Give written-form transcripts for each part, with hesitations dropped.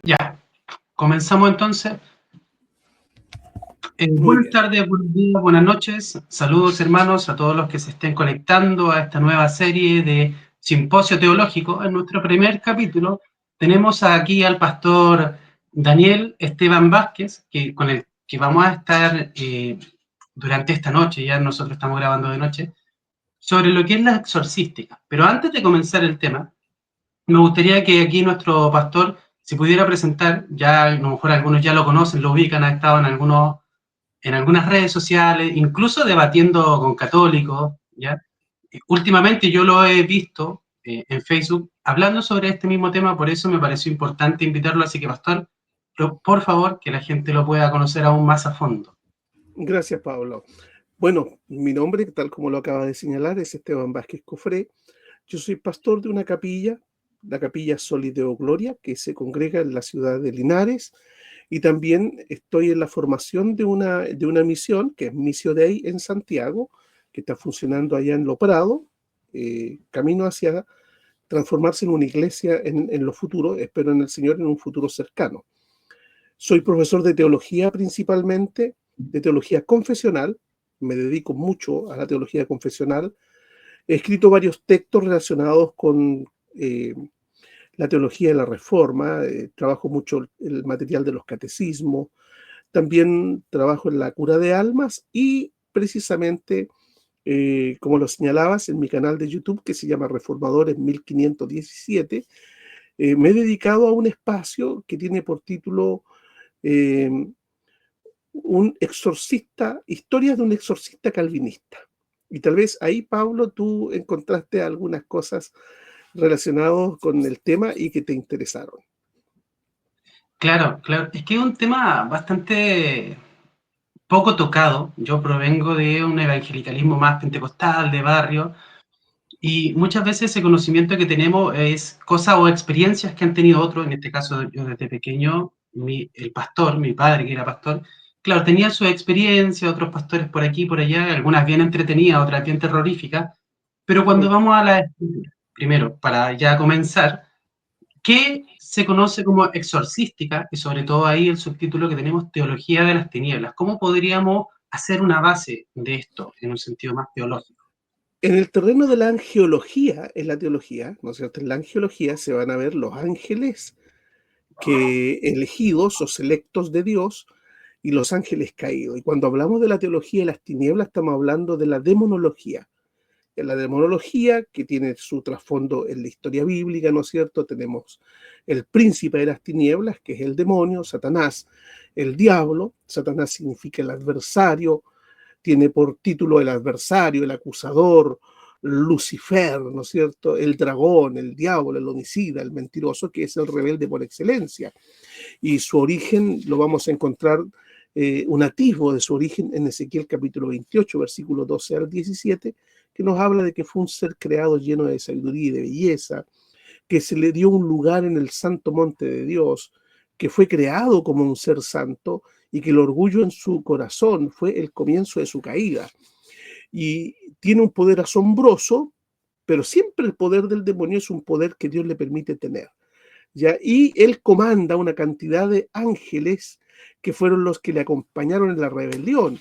Ya, comenzamos entonces. Muy Buenas bien. tardes, buenos días, buenas noches. Saludos, hermanos, a todos los que se estén conectando a esta nueva serie de Simposio Teológico. En nuestro primer capítulo tenemos aquí al pastor Daniel Esteban Vázquez, con el que vamos a estar durante esta noche, ya nosotros estamos grabando de noche, sobre lo que es la exorcística. Pero antes de comenzar el tema, me gustaría que aquí nuestro pastor se pudiera presentar. Ya a lo mejor algunos ya lo conocen, lo ubican, ha estado en algunas redes sociales, incluso debatiendo con católicos, ¿ya? Últimamente yo lo he visto en Facebook hablando sobre este mismo tema, por eso me pareció importante invitarlo, así que pastor, por favor, que la gente lo pueda conocer aún más a fondo. Gracias, Pablo. Bueno, mi nombre, tal como lo acaba de señalar, es Esteban Vázquez Cofré. Yo soy pastor de una capilla, la capilla Soli Deo Gloria, que se congrega en la ciudad de Linares, y también estoy en la formación de una misión, que es Missio Dei en Santiago, que está funcionando allá en Lo Prado, camino hacia transformarse en una iglesia en lo futuro, espero en el Señor en un futuro cercano. Soy profesor de teología principalmente, de teología confesional, me dedico mucho a la teología confesional. He escrito varios textos relacionados con la teología de la Reforma, trabajo mucho el material de los catecismos, también trabajo en la cura de almas y precisamente, como lo señalabas, en mi canal de YouTube que se llama Reformadores 1517, me he dedicado a un espacio que tiene por título eh, un exorcista, historias de un exorcista calvinista. Y tal vez ahí, Pablo, tú encontraste algunas cosas relacionadas con el tema y que te interesaron. Claro, claro, es que es un tema bastante poco tocado. Yo provengo de un evangelicalismo más pentecostal, de barrio, y muchas veces ese conocimiento que tenemos es cosas o experiencias que han tenido otros. En este caso, yo desde pequeño, el pastor, mi padre que era pastor, claro, tenía su experiencia, otros pastores por aquí, por allá, algunas bien entretenidas, otras bien terroríficas, pero cuando Mm. vamos a la escritura, primero, para ya comenzar, ¿qué se conoce como exorcística? Y sobre todo ahí el subtítulo que tenemos, Teología de las Tinieblas. ¿Cómo podríamos hacer una base de esto en un sentido más teológico? En el terreno de la angeología, en la teología, ¿no es cierto? En la angeología se van a ver los ángeles que elegidos o selectos de Dios y los ángeles caídos. Y cuando hablamos de la teología de las tinieblas, estamos hablando de la demonología. En la demonología, que tiene su trasfondo en la historia bíblica, ¿no es cierto? Tenemos el príncipe de las tinieblas, que es el demonio, Satanás, el diablo. Satanás significa el adversario, tiene por título el adversario, el acusador, Lucifer, ¿no es cierto? El dragón, el diablo, el homicida, el mentiroso, que es el rebelde por excelencia. Y su origen lo vamos a encontrar, un atisbo de su origen en Ezequiel capítulo 28, versículo 12 al 17, que nos habla de que fue un ser creado lleno de sabiduría y de belleza, que se le dio un lugar en el santo monte de Dios, que fue creado como un ser santo y que el orgullo en su corazón fue el comienzo de su caída. Y tiene un poder asombroso, pero siempre el poder del demonio es un poder que Dios le permite tener. ¿Ya? Y él comanda una cantidad de ángeles que fueron los que le acompañaron en la rebelión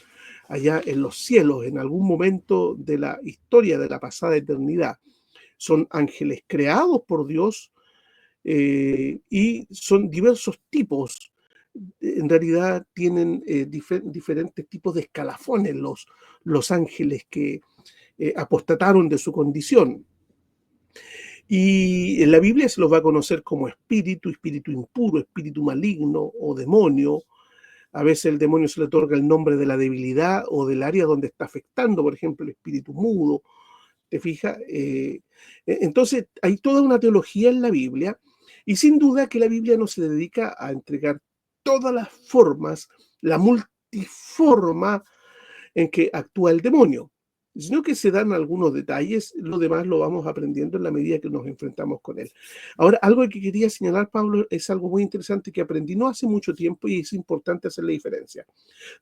allá en los cielos, en algún momento de la historia de la pasada eternidad. Son ángeles creados por Dios, y son diversos tipos. En realidad tienen diferentes tipos de escalafones los ángeles que apostataron de su condición. Y en la Biblia se los va a conocer como espíritu, espíritu impuro, espíritu maligno o demonio. A veces el demonio se le otorga el nombre de la debilidad o del área donde está afectando, por ejemplo, el espíritu mudo. ¿Te fijas? Entonces, hay toda una teología en la Biblia, y sin duda que la Biblia no se dedica a entregar todas las formas, la multiforma en que actúa el demonio. sino que se dan algunos detalles, lo demás lo vamos aprendiendo en la medida que nos enfrentamos con él. Ahora, algo que quería señalar, Pablo, es algo muy interesante que aprendí no hace mucho tiempo y es importante hacer la diferencia.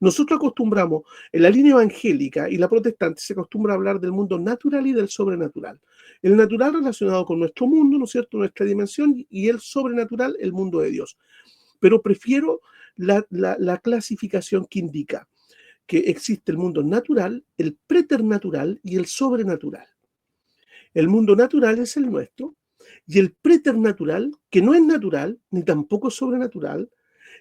Nosotros acostumbramos, en la línea evangélica y la protestante se acostumbra a hablar del mundo natural y del sobrenatural. El natural relacionado con nuestro mundo, ¿no es cierto?, nuestra dimensión, y el sobrenatural, el mundo de Dios. Pero prefiero la clasificación que indica que existe el mundo natural, el preternatural y el sobrenatural. El mundo natural es el nuestro y el preternatural, que no es natural ni tampoco es sobrenatural,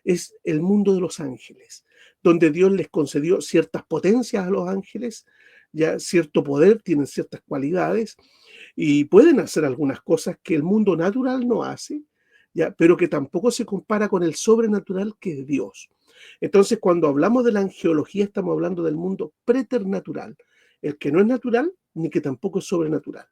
es el mundo de los ángeles, donde Dios les concedió ciertas potencias a los ángeles, ya cierto poder, tienen ciertas cualidades y pueden hacer algunas cosas que el mundo natural no hace, ya, pero que tampoco se compara con el sobrenatural que es Dios. Entonces, cuando hablamos de la angeología, estamos hablando del mundo preternatural, el que no es natural ni que tampoco es sobrenatural.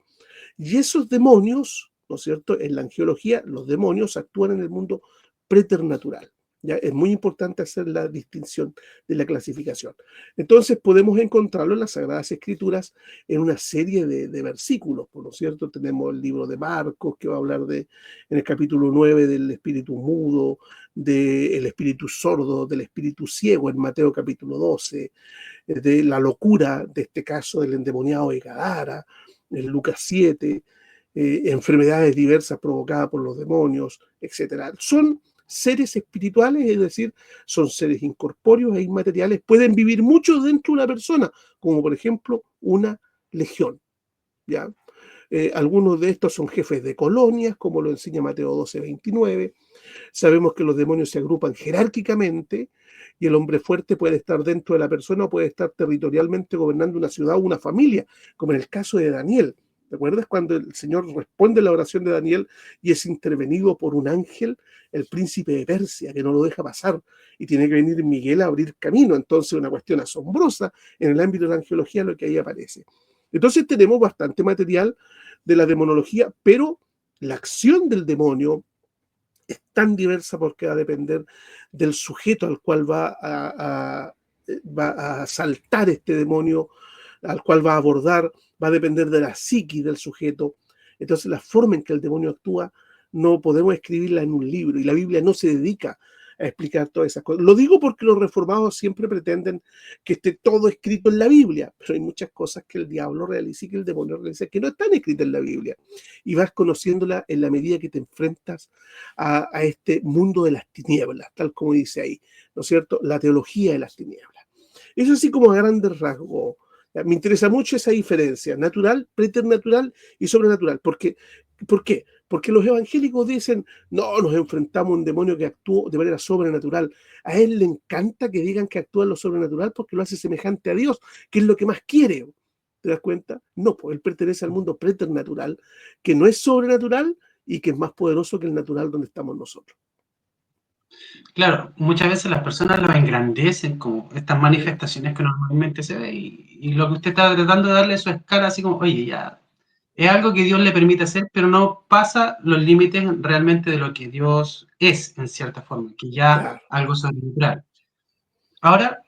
Y esos demonios, ¿no es cierto? En la angeología, los demonios actúan en el mundo preternatural. ¿Ya? Es muy importante hacer la distinción de la clasificación. Entonces podemos encontrarlo en las Sagradas Escrituras en una serie de versículos, ¿no es cierto? Tenemos el libro de Marcos, que va a hablar en el capítulo 9 del espíritu mudo, del espíritu sordo, del espíritu ciego en Mateo capítulo 12, de la locura, de este caso del endemoniado de Gadara, en Lucas 7, enfermedades diversas provocadas por los demonios, etc. Son seres espirituales, es decir, son seres incorpóreos e inmateriales, pueden vivir mucho dentro de una persona, como por ejemplo una legión, ¿ya? Algunos de estos son jefes de colonias, como lo enseña Mateo 12:29. Sabemos que los demonios se agrupan jerárquicamente y el hombre fuerte puede estar dentro de la persona o puede estar territorialmente gobernando una ciudad o una familia, como en el caso de Daniel. ¿Te acuerdas cuando el Señor responde la oración de Daniel y es intervenido por un ángel, el príncipe de Persia, que no lo deja pasar y tiene que venir Miguel a abrir camino? Entonces, una cuestión asombrosa en el ámbito de la angeología, lo que ahí aparece. Entonces, tenemos bastante material de la demonología, pero la acción del demonio es tan diversa porque va a depender del sujeto al cual va a saltar este demonio, al cual va a abordar, va a depender de la psiquis del sujeto. Entonces, la forma en que el demonio actúa no podemos escribirla en un libro y la Biblia no se dedica a explicar todas esas cosas. Lo digo porque los reformados siempre pretenden que esté todo escrito en la Biblia, pero hay muchas cosas que el diablo realiza y que el demonio realiza que no están escritas en la Biblia. Y vas conociéndola en la medida que te enfrentas a este mundo de las tinieblas, tal como dice ahí, ¿no es cierto? La teología de las tinieblas. Eso así como a grandes rasgos. Me interesa mucho esa diferencia, natural, preternatural y sobrenatural. ¿Por qué? Porque los evangélicos dicen, no, nos enfrentamos a un demonio que actúa de manera sobrenatural. A él le encanta que digan que actúa en lo sobrenatural porque lo hace semejante a Dios, que es lo que más quiere. ¿Te das cuenta? No, pues él pertenece al mundo preternatural, que no es sobrenatural y que es más poderoso que el natural donde estamos nosotros. Claro, muchas veces las personas lo engrandecen como estas ¿Sí? manifestaciones que normalmente se ve y lo que usted está tratando de darle su escala así como, oye, ya, es algo que Dios le permite hacer, pero no pasa los límites realmente de lo que Dios es, en cierta forma, que ya Claro. algo sobrenatural. Ahora,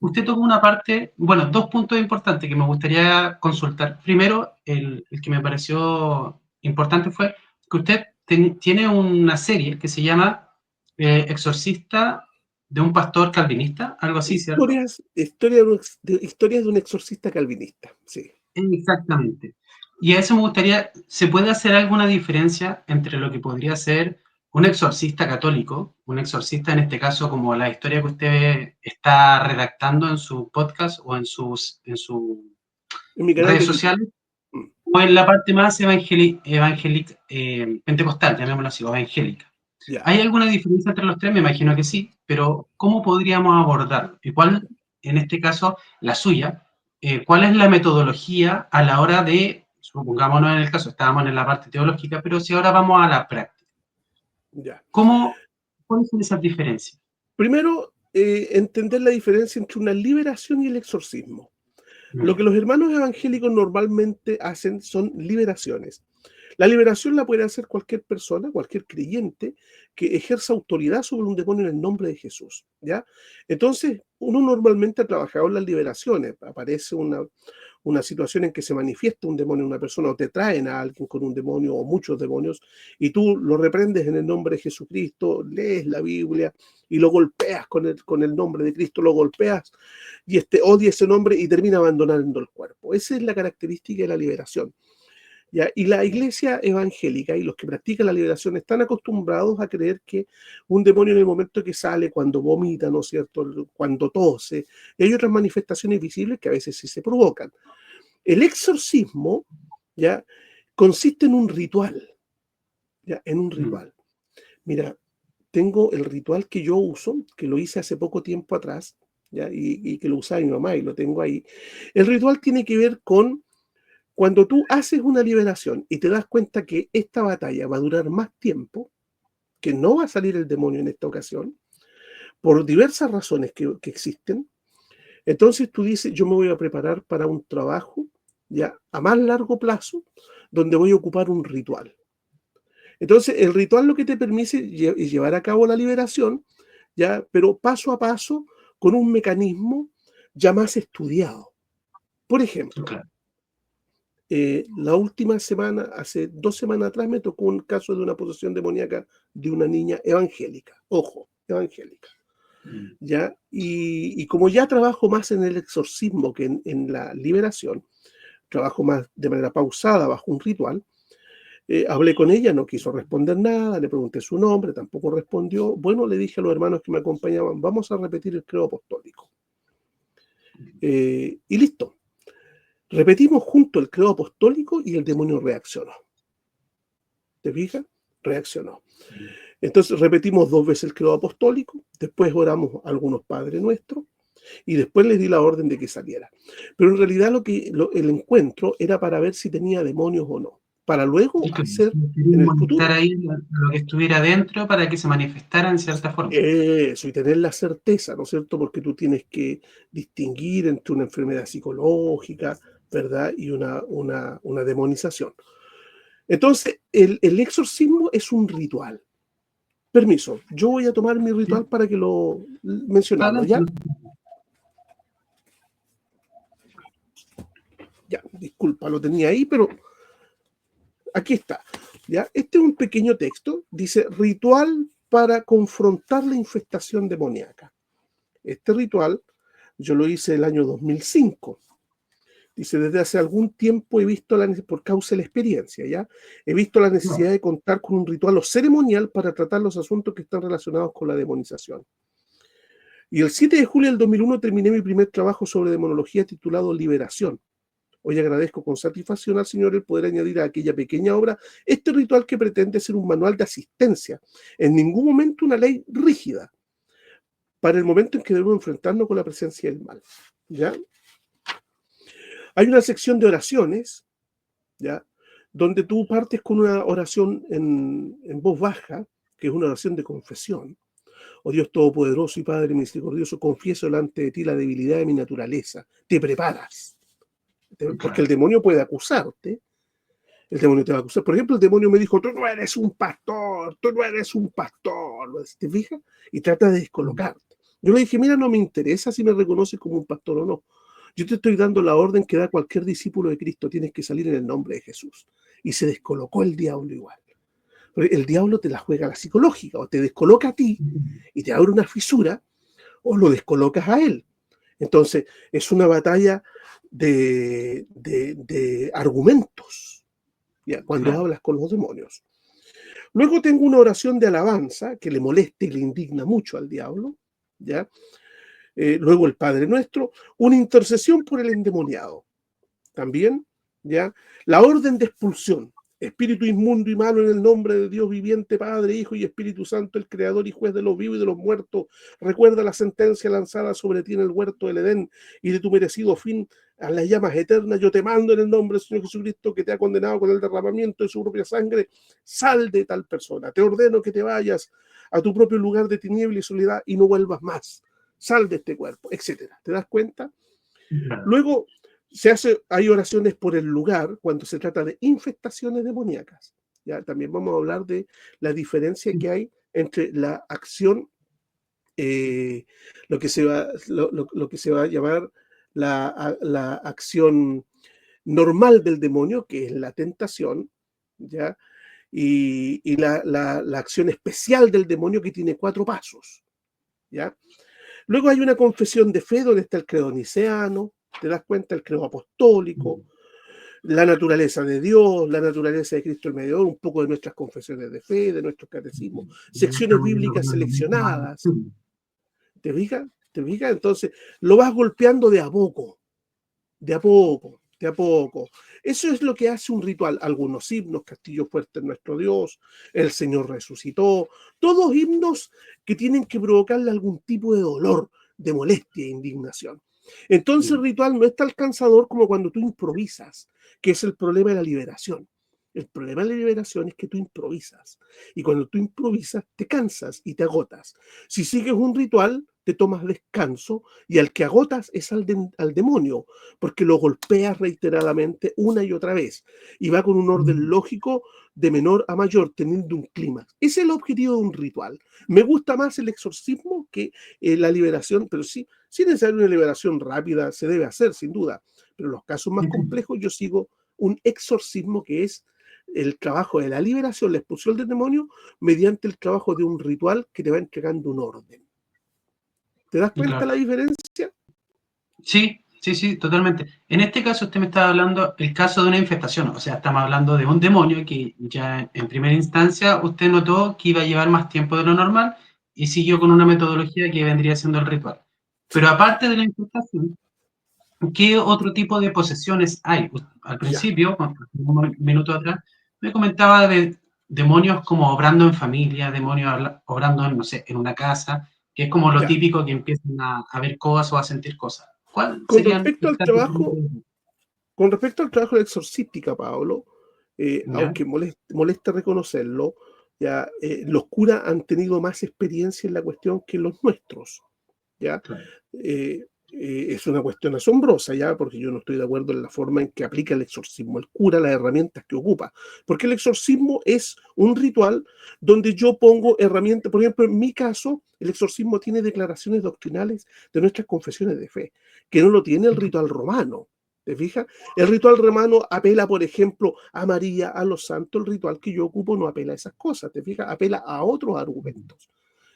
usted tocó una parte, bueno, dos puntos importantes que me gustaría consultar. Primero, el que me pareció importante fue que usted tiene una serie que se llama Exorcista de un pastor calvinista, algo así, ¿cierto? Historias de un exorcista calvinista, sí. Exactamente. Y a eso me gustaría, ¿se puede hacer alguna diferencia entre lo que podría ser un exorcista católico, un exorcista en este caso como la historia que usted está redactando en su podcast o en sus En mi canal redes de YouTube. sociales, Mm, o en la parte más evangélica, pentecostal, llamémoslo así, o evangélica? ya. ¿Hay alguna diferencia entre los tres? Me imagino que sí, pero ¿cómo podríamos abordar? ¿Y cuál, en este caso, la suya? ¿Cuál es la metodología a la hora de, supongámonos en el caso, estábamos en la parte teológica, pero si ahora vamos a la práctica, Ya. ¿cuáles son esas diferencias? Primero, entender la diferencia entre una liberación y el exorcismo. Lo que Ya, los hermanos evangélicos normalmente hacen son liberaciones. La liberación la puede hacer cualquier persona, cualquier creyente que ejerza autoridad sobre un demonio en el nombre de Jesús, ¿ya? Entonces, uno normalmente ha trabajado en las liberaciones. Aparece una situación en que se manifiesta un demonio en una persona, o te traen a alguien con un demonio o muchos demonios, y tú lo reprendes en el nombre de Jesucristo, lees la Biblia y lo golpeas con el nombre de Cristo, lo golpeas y odia ese nombre y termina abandonando el cuerpo. Esa es la característica de la liberación. ¿Ya? Y la iglesia evangélica y los que practican la liberación están acostumbrados a creer que un demonio en el momento que sale, cuando vomita, ¿no es cierto?, cuando tose, y hay otras manifestaciones visibles que a veces sí se provocan. El exorcismo, ¿ya?, consiste en un ritual, ¿ya?, en un ritual. Mira, tengo el ritual que yo uso, que lo hice hace poco tiempo atrás, ¿ya?, y que lo usaba mi mamá y lo tengo ahí. El ritual tiene que ver con cuando tú haces una liberación y te das cuenta que esta batalla va a durar más tiempo, que no va a salir el demonio en esta ocasión, por diversas razones que existen, entonces tú dices, yo me voy a preparar para un trabajo ya a más largo plazo, donde voy a ocupar un ritual. Entonces, el ritual lo que te permite es llevar a cabo la liberación, ya, pero paso a paso, con un mecanismo ya más estudiado. Por ejemplo, Claro. La última semana, hace 2 semanas atrás, me tocó un caso de una posesión demoníaca de una niña evangélica. Ojo, evangélica. ¿Ya? Y como ya trabajo más en el exorcismo que en la liberación, trabajo más de manera pausada bajo un ritual, hablé con ella, no quiso responder nada, le pregunté su nombre, tampoco respondió. Bueno, le dije a los hermanos que me acompañaban, vamos a repetir el credo apostólico. Y listo. Repetimos junto el credo apostólico y el demonio reaccionó. ¿Te fijas? Reaccionó. Entonces repetimos 2 veces el credo apostólico, después oramos a algunos Padres Nuestros y después les di la orden de que saliera. Pero en realidad el encuentro era para ver si tenía demonios o no, para luego hacer en el Montar futuro. ahí lo que estuviera dentro para que se manifestara en cierta forma. Eso, y tener la certeza, ¿no es cierto? Porque tú tienes que distinguir entre una enfermedad psicológica, ¿verdad?, y una demonización. Entonces, el exorcismo es un ritual. Permiso, yo voy a tomar mi ritual para que lo mencionarlo, ¿ya? Ya, disculpa, lo tenía ahí, pero aquí está. ¿Ya? Este es un pequeño texto, dice ritual para confrontar la infestación demoníaca. Este ritual yo lo hice el año 2005. Dice, desde hace algún tiempo he visto, por causa de la experiencia, ¿ya? He visto la necesidad de contar con un ritual o ceremonial para tratar los asuntos que están relacionados con la demonización. Y el 7 de julio del 2001 terminé mi primer trabajo sobre demonología titulado Liberación. Hoy agradezco con satisfacción al Señor el poder añadir a aquella pequeña obra este ritual que pretende ser un manual de asistencia, en ningún momento una ley rígida, para el momento en que debemos enfrentarnos con la presencia del mal. ¿Ya? Hay una sección de oraciones, ¿ya?, donde tú partes con una oración en voz baja, que es una oración de confesión. Oh Dios Todopoderoso y Padre Misericordioso, confieso delante de ti la debilidad de mi naturaleza. Te preparas, porque el demonio puede acusarte. El demonio te va a acusar. Por ejemplo, el demonio me dijo, tú no eres un pastor, tú no eres un pastor. ¿Te fijas? Y trata de descolocarte. Yo le dije, mira, no me interesa si me reconoces como un pastor o no. Yo te estoy dando la orden que da cualquier discípulo de Cristo. Tienes que salir en el nombre de Jesús. Y se descolocó el diablo igual. Pero el diablo te la juega a la psicológica, o te descoloca a ti y te abre una fisura, o lo descolocas a él. Entonces, es una batalla de argumentos, ¿ya?, cuando hablas con los demonios. Luego tengo una oración de alabanza que le molesta y le indigna mucho al diablo, ¿ya? Luego el Padre Nuestro, una intercesión por el endemoniado. También, ¿ya?, la orden de expulsión. Espíritu inmundo y malo, en el nombre de Dios viviente, Padre, Hijo y Espíritu Santo, el Creador y Juez de los vivos y de los muertos, recuerda la sentencia lanzada sobre ti en el huerto del Edén y de tu merecido fin a las llamas eternas. Yo te mando en el nombre del Señor Jesucristo, que te ha condenado con el derramamiento de su propia sangre. Sal de tal persona. Te ordeno que te vayas a tu propio lugar de tiniebla y soledad y no vuelvas más. Sal de este cuerpo, etcétera. ¿Te das cuenta? Luego hay oraciones por el lugar cuando se trata de infestaciones demoníacas. ¿Ya? También vamos a hablar de la diferencia que hay entre la acción, lo que se va a llamar la acción normal del demonio, que es la tentación, ¿ya? Y la acción especial del demonio, que tiene 4 pasos, ¿ya? Luego hay una confesión de fe donde está el credo niceno, te das cuenta, el credo apostólico, la naturaleza de Dios, la naturaleza de Cristo el mediador, un poco de nuestras confesiones de fe, de nuestros catecismos, secciones bíblicas seleccionadas. ¿Te fijas? ¿Te fijas? Entonces, lo vas golpeando de a poco, de a poco, de a poco. Eso es lo que hace un ritual. Algunos himnos, Castillo fuerte en nuestro Dios, el Señor resucitó, todos himnos que tienen que provocarle algún tipo de dolor, de molestia e indignación. Entonces el ritual no es tan cansador como cuando tú improvisas, que es el problema de la liberación. El problema de la liberación es que tú improvisas. Y cuando tú improvisas, te cansas y te agotas. Si sigues un ritual, te tomas descanso y al que agotas es al demonio, porque lo golpeas reiteradamente una y otra vez. Y va con un orden lógico de menor a mayor, teniendo un clímax. Ese es el objetivo de un ritual. Me gusta más el exorcismo que la liberación, pero sí, si es necesaria una liberación rápida, se debe hacer, sin duda. Pero en los casos más complejos yo sigo un exorcismo, que es el trabajo de la liberación, la expulsión del demonio, mediante el trabajo de un ritual que te va entregando un orden. ¿Te das cuenta Claro. la diferencia? Sí, sí, sí, totalmente. En este caso usted me estaba hablando el caso de una infestación, o sea, estamos hablando de un demonio que ya en primera instancia usted notó que iba a llevar más tiempo de lo normal y siguió con una metodología que vendría siendo el ritual. Pero aparte de la infestación, ¿qué otro tipo de posesiones hay? Al Ya, principio, un minuto atrás, me comentaba de demonios como obrando en familia, demonios obrando, no sé, en una casa, que es como lo ya. típico que empiezan a ver cosas o a sentir cosas. ¿Cuál Con serían respecto al estas trabajo, diferentes? con respecto al trabajo de exorcística, Pablo, ¿Ya? aunque molesta reconocerlo, ya, los curas han tenido más experiencia en la cuestión que los nuestros, ¿ya? Claro. Es una cuestión asombrosa, ¿ya? Porque yo no estoy de acuerdo en la forma en que aplica el exorcismo, el cura, las herramientas que ocupa. Porque el exorcismo es un ritual donde yo pongo herramientas. Por ejemplo, en mi caso, el exorcismo tiene declaraciones doctrinales de nuestras confesiones de fe, que no lo tiene el ritual romano. ¿Te fijas? El ritual romano apela, por ejemplo, a María, a los santos. El ritual que yo ocupo no apela a esas cosas, ¿te fijas? Apela a otros argumentos.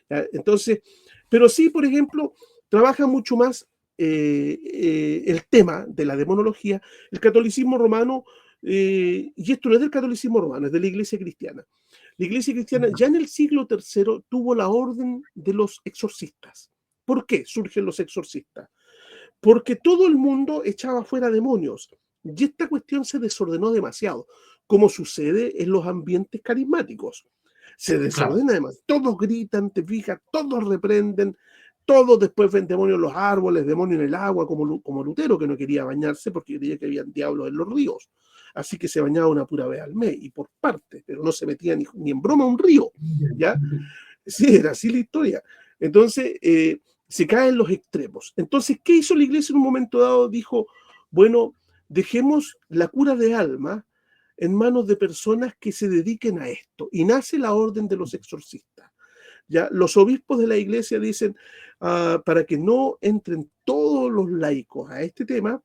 ¿Ya? Entonces, pero sí, por ejemplo, trabaja mucho más el tema de la demonología. El catolicismo romano, y esto no es del catolicismo romano, es de la iglesia cristiana. La iglesia cristiana ya en el siglo III tuvo la orden de los exorcistas. ¿Por qué surgen los exorcistas? Porque todo el mundo echaba fuera demonios y esta cuestión se desordenó demasiado, como sucede en los ambientes carismáticos. Se Claro. desordena demasiado, todos gritan, te fijas, todos reprenden, todos después ven demonios en los árboles, demonios en el agua, como Lutero, que no quería bañarse porque creía que había diablos en los ríos. Así que se bañaba una pura vez al mes y por parte, pero no se metía ni en broma a un río, ¿ya? Sí, era así la historia. Entonces, se caen los extremos. Entonces, ¿qué hizo la iglesia en un momento dado? Dijo, bueno, dejemos la cura de alma en manos de personas que se dediquen a esto. Y nace la orden de los exorcistas. Ya, los obispos de la iglesia dicen, para que no entren todos los laicos a este tema,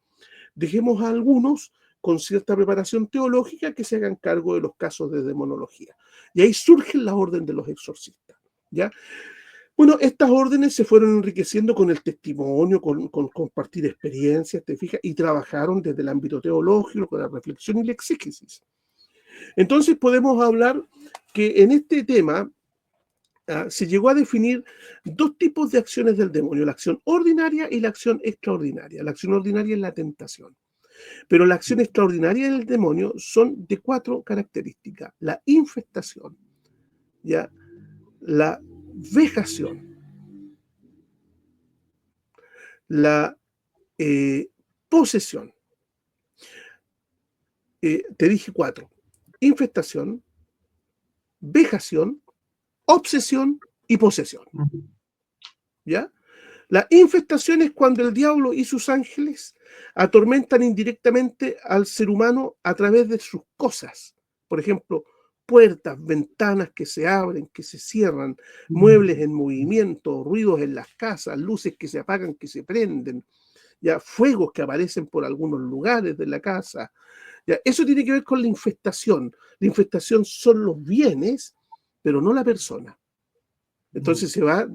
dejemos a algunos con cierta preparación teológica que se hagan cargo de los casos de demonología. Y ahí surge la orden de los exorcistas. ¿Ya? Bueno, estas órdenes se fueron enriqueciendo con el testimonio, con compartir experiencias, te fijas, y trabajaron desde el ámbito teológico, con la reflexión y la exégesis. Entonces podemos hablar que en este tema se llegó a definir dos tipos de acciones del demonio, la acción ordinaria y la acción extraordinaria. La acción ordinaria es la tentación, pero la acción extraordinaria del demonio son de 4 características: la infestación, ¿ya? La vejación, la posesión. Te dije 4: infestación, vejación, obsesión y posesión. ¿Ya? La infestación es cuando el diablo y sus ángeles atormentan indirectamente al ser humano a través de sus cosas. Por ejemplo, puertas, ventanas que se abren, que se cierran, muebles en movimiento, ruidos en las casas, luces que se apagan, que se prenden, ya fuegos que aparecen por algunos lugares de la casa. Ya, eso tiene que ver con la infestación. La infestación son los bienes, pero no la persona. Entonces se va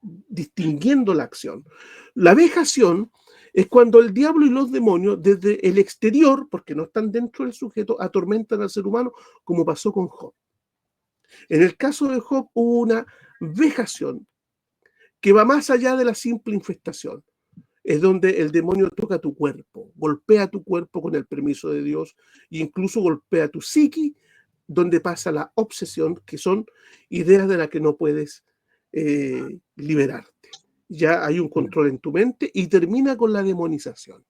distinguiendo la acción. La vejación es cuando el diablo y los demonios desde el exterior, porque no están dentro del sujeto, atormentan al ser humano, como pasó con Job. En el caso de Job hubo una vejación que va más allá de la simple infestación. Es donde el demonio toca tu cuerpo, golpea tu cuerpo con el permiso de Dios e incluso golpea tu psiqui, donde pasa la obsesión, que son ideas de las que no puedes liberarte. Ya hay un control en tu mente y termina con la demonización.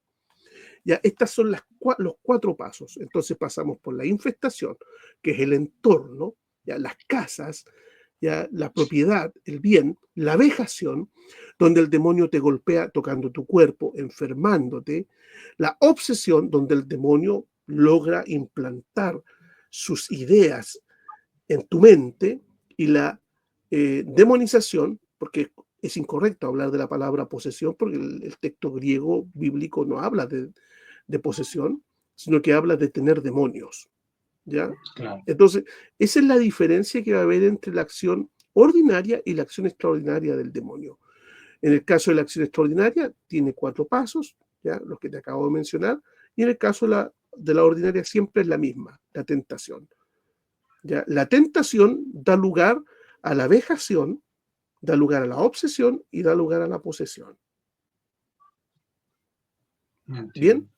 Ya, estas son los 4 pasos. Entonces pasamos por la infestación, que es el entorno, ya las casas, ya la propiedad, el bien, la vejación, donde el demonio te golpea tocando tu cuerpo, enfermándote, la obsesión, donde el demonio logra implantar sus ideas en tu mente, y la demonización, porque es incorrecto hablar de la palabra posesión, porque el texto griego bíblico no habla de posesión, sino que habla de tener demonios. ¿Ya? Claro. Entonces, esa es la diferencia que va a haber entre la acción ordinaria y la acción extraordinaria del demonio. En el caso de la acción extraordinaria, tiene 4 pasos, ¿ya? Los que te acabo de mencionar, y en el caso de la ordinaria siempre es la misma, la tentación. ¿Ya? La tentación da lugar a la vejación, da lugar a la obsesión y da lugar a la posesión. ¿Bien?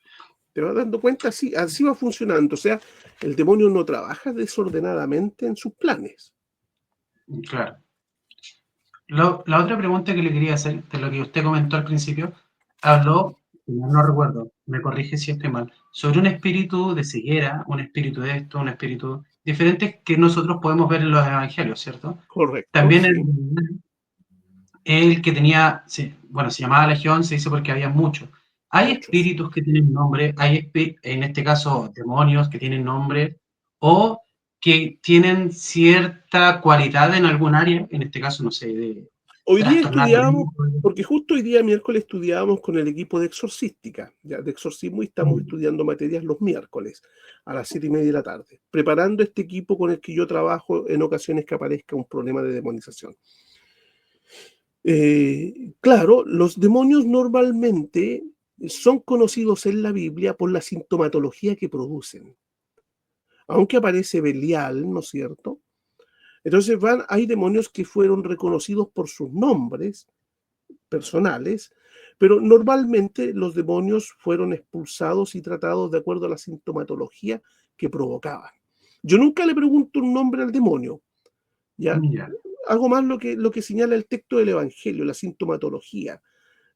Te vas dando cuenta, así va funcionando. O sea, el demonio no trabaja desordenadamente en sus planes. Claro. La otra pregunta que le quería hacer, de lo que usted comentó al principio, habló, no recuerdo, me corrige si estoy mal, sobre un espíritu de ceguera, un espíritu de esto, un espíritu diferente que nosotros podemos ver en los evangelios, ¿cierto? Correcto, También sí. el que tenía, bueno, se llamaba Legión, se dice porque había muchos. Hay Muchos. espíritus que tienen nombre, hay en este caso demonios que tienen nombre, o que tienen cierta cualidad en algún área, en este caso, no sé, de Hoy día trastornar la estudiábamos, mente. porque justo hoy día miércoles estudiábamos con el equipo de exorcística, ya, de exorcismo, y estamos estudiando materias los miércoles a las 7:30 de la tarde, preparando este equipo con el que yo trabajo en ocasiones que aparezca un problema de demonización. Claro, los demonios normalmente son conocidos en la Biblia por la sintomatología que producen. Aunque aparece Belial, ¿no es cierto? Entonces hay demonios que fueron reconocidos por sus nombres personales, pero normalmente los demonios fueron expulsados y tratados de acuerdo a la sintomatología que provocaban. Yo nunca le pregunto un nombre al demonio, ¿ya? Ya. Hago más lo que señala el texto del Evangelio, la sintomatología,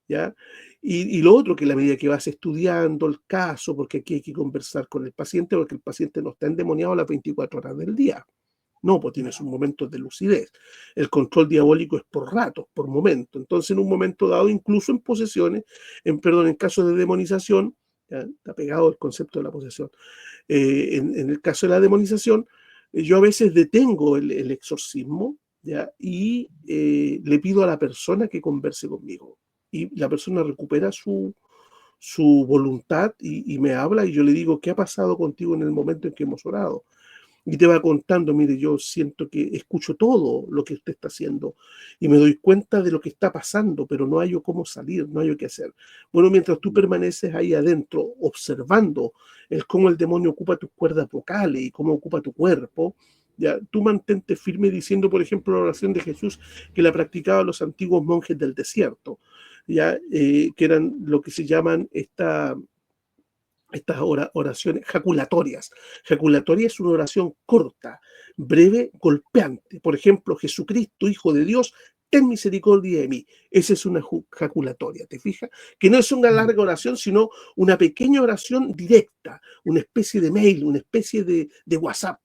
¿ya? Y lo otro, que a la medida que vas estudiando el caso, porque aquí hay que conversar con el paciente, porque el paciente no está endemoniado las 24 horas del día. No, pues tienes un momento de lucidez. El control diabólico es por ratos, por momento. Entonces, en un momento dado, incluso en posesiones, en caso de demonización, ¿ya? Está pegado el concepto de la posesión. En el caso de la demonización, yo a veces detengo el exorcismo, ¿ya? Y le pido a la persona que converse conmigo. Y la persona recupera su voluntad y me habla, y yo le digo, ¿qué ha pasado contigo en el momento en que hemos orado? Y te va contando, mire, yo siento que escucho todo lo que usted está haciendo y me doy cuenta de lo que está pasando, pero no hay cómo salir, no hay qué hacer. Bueno, mientras tú permaneces ahí adentro observando cómo el demonio ocupa tus cuerdas vocales y cómo ocupa tu cuerpo, ya, tú mantente firme diciendo, por ejemplo, la oración de Jesús que la practicaban los antiguos monjes del desierto, ya, que eran lo que se llaman estas oraciones jaculatorias. Jaculatoria es una oración corta, breve, golpeante. Por ejemplo, Jesucristo, Hijo de Dios, ten misericordia de mí. Esa es una jaculatoria, ¿te fijas? Que no es una larga oración, sino una pequeña oración directa, una especie de mail, una especie de WhatsApp.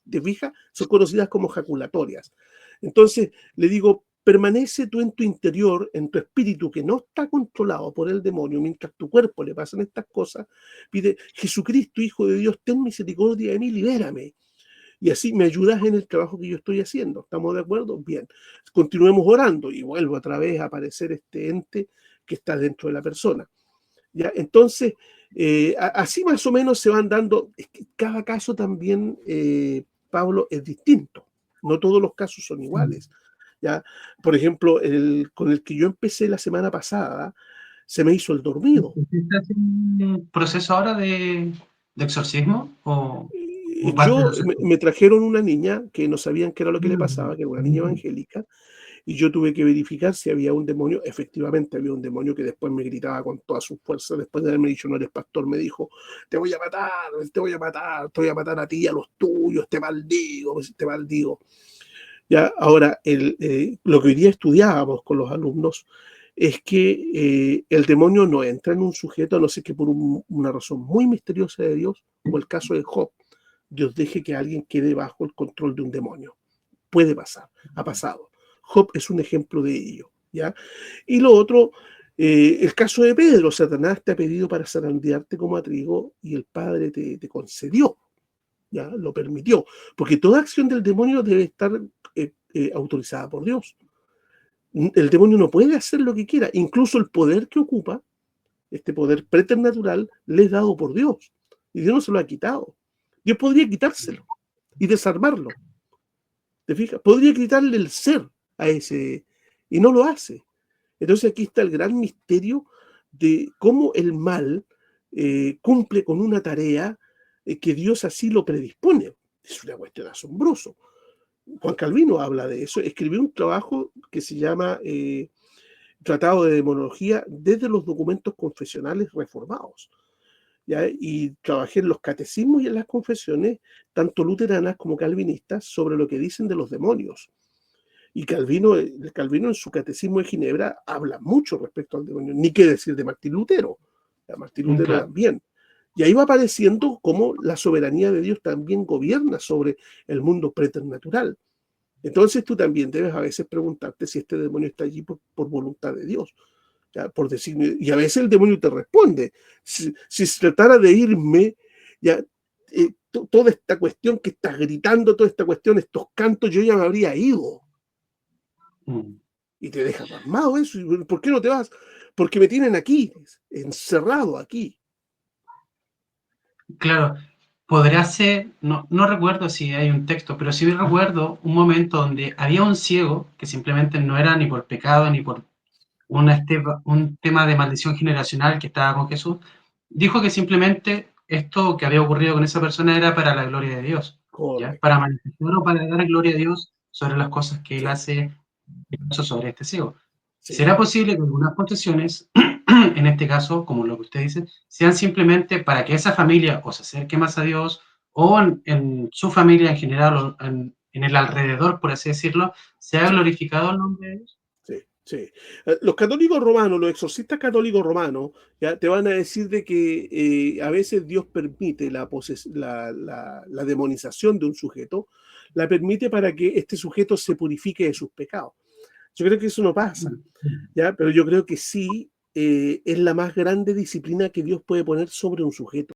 ¿Te fijas? Son conocidas como jaculatorias. Entonces, le digo, permanece tú en tu interior, en tu espíritu que no está controlado por el demonio, mientras tu cuerpo le pasan estas cosas, pide, Jesucristo, Hijo de Dios, ten misericordia de mí, libérame. Y así me ayudas en el trabajo que yo estoy haciendo. ¿Estamos de acuerdo? Bien. Continuemos orando y vuelvo otra vez a aparecer este ente que está dentro de la persona. ¿Ya? Entonces, así más o menos se van dando. Es que cada caso también, Pablo, es distinto. No todos los casos son iguales. ¿Ya? Por ejemplo, con el que yo empecé la semana pasada, se me hizo el dormido. ¿Estás haciendo un proceso ahora de exorcismo o parte de Yo los me trajeron una niña que no sabían qué era lo que le pasaba, que era una niña Mm. evangélica, y yo tuve que verificar si había un demonio. Efectivamente había un demonio que después me gritaba con toda su fuerza, después de haberme dicho no eres pastor, me dijo, te voy a matar, te voy a matar, te voy a matar a ti y a los tuyos, te maldigo, te maldigo. Ya, ahora, lo que hoy día estudiábamos con los alumnos es que el demonio no entra en un sujeto a no ser que por una razón muy misteriosa de Dios, como el caso de Job, Dios deje que alguien quede bajo el control de un demonio. Puede pasar, ha pasado. Job es un ejemplo de ello, ¿ya? Y lo otro, el caso de Pedro, Satanás te ha pedido para zarandearte como a trigo y el Padre te concedió, ¿ya? Lo permitió, porque toda acción del demonio debe estar autorizada por Dios. El demonio no puede hacer lo que quiera, incluso el poder que ocupa, este poder preternatural, le es dado por Dios, y Dios no se lo ha quitado. Dios podría quitárselo y desarmarlo. ¿Te fijas? Podría quitarle el ser a ese, y no lo hace. Entonces aquí está el gran misterio de cómo el mal cumple con una tarea que Dios así lo predispone. Es una cuestión asombrosa. Juan Calvino habla de eso. Escribió un trabajo que se llama Tratado de Demonología desde los documentos confesionales reformados. ¿Ya? Y trabajé en los catecismos y en las confesiones, tanto luteranas como calvinistas, sobre lo que dicen de los demonios. Y Calvino en su Catecismo de Ginebra habla mucho respecto al demonio, ni qué decir de Martín Lutero. A Martín Lutero Claro. también. Y ahí va apareciendo cómo la soberanía de Dios también gobierna sobre el mundo preternatural. Entonces tú también debes a veces preguntarte si este demonio está allí por voluntad de Dios. ¿Ya? Por decir, y a veces el demonio te responde. Si se tratara de irme, ya, toda esta cuestión que estás gritando, toda esta cuestión, estos cantos, yo ya me habría ido. Y te deja pasmado eso. ¿Por qué no te vas? Porque me tienen aquí, encerrado aquí. Claro, podrá ser, no recuerdo si hay un texto, pero sí recuerdo un momento donde había un ciego que simplemente no era ni por pecado ni por un tema de maldición generacional que estaba con Jesús, dijo que simplemente esto que había ocurrido con esa persona era para la gloria de Dios, ¿ya? Para Correcto. manifestar o para dar gloria a Dios sobre las cosas que él Sí, hace sobre este ciego. sí. ¿Será posible que algunas posesiones, en este caso, como lo que usted dice, sean simplemente para que esa familia o se acerque más a Dios o en su familia en general o en el alrededor, por así decirlo, sea Sí, glorificado el nombre de Dios? sí, sí. Los católicos romanos, los exorcistas católicos romanos, ya te van a decir de que a veces Dios permite la demonización de un sujeto, la permite para que este sujeto se purifique de sus pecados. Yo creo que eso no pasa, ¿ya? Pero yo creo que sí es la más grande disciplina que Dios puede poner sobre un sujeto.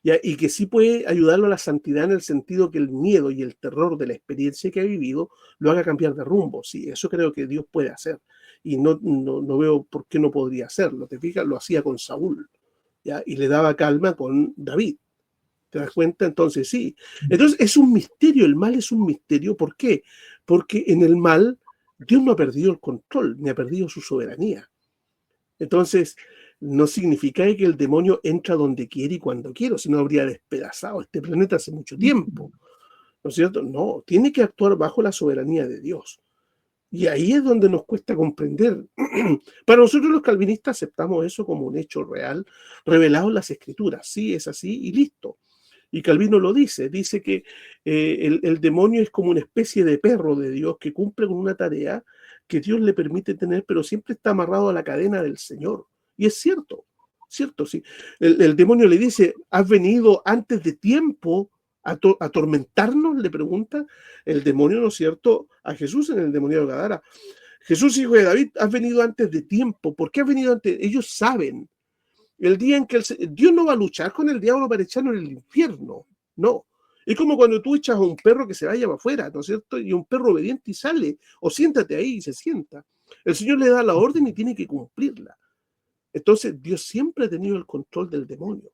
¿Ya? Y que sí puede ayudarlo a la santidad en el sentido que el miedo y el terror de la experiencia que ha vivido lo haga cambiar de rumbo. Sí, eso creo que Dios puede hacer. Y no veo por qué no podría hacerlo. ¿Te fijas? Lo hacía con Saúl, ¿ya? Y le daba calma con David. ¿Te das cuenta? Entonces, sí. Entonces, es un misterio. El mal es un misterio. ¿Por qué? Porque en el mal Dios no ha perdido el control, ni ha perdido su soberanía. Entonces, no significa que el demonio entra donde quiere y cuando quiere, si no habría despedazado este planeta hace mucho tiempo, ¿no es cierto? No, tiene que actuar bajo la soberanía de Dios. Y ahí es donde nos cuesta comprender. Para nosotros los calvinistas aceptamos eso como un hecho real, revelado en las Escrituras. Sí, es así y listo. Y Calvino lo dice que el demonio es como una especie de perro de Dios que cumple con una tarea que Dios le permite tener, pero siempre está amarrado a la cadena del Señor. Y es cierto, cierto, sí. El demonio le dice, ¿has venido antes de tiempo a atormentarnos? Le pregunta el demonio, ¿no es cierto?, a Jesús en el demonio de Gadara. Jesús, hijo de David, has venido antes de tiempo. ¿Por qué has venido antes? Ellos saben el día en que Dios no va a luchar con el diablo para echarlo en el infierno, no. Es como cuando tú echas a un perro que se vaya para afuera, ¿no es cierto? Y un perro obediente y sale, o siéntate ahí y se sienta. El Señor le da la orden y tiene que cumplirla. Entonces, Dios siempre ha tenido el control del demonio.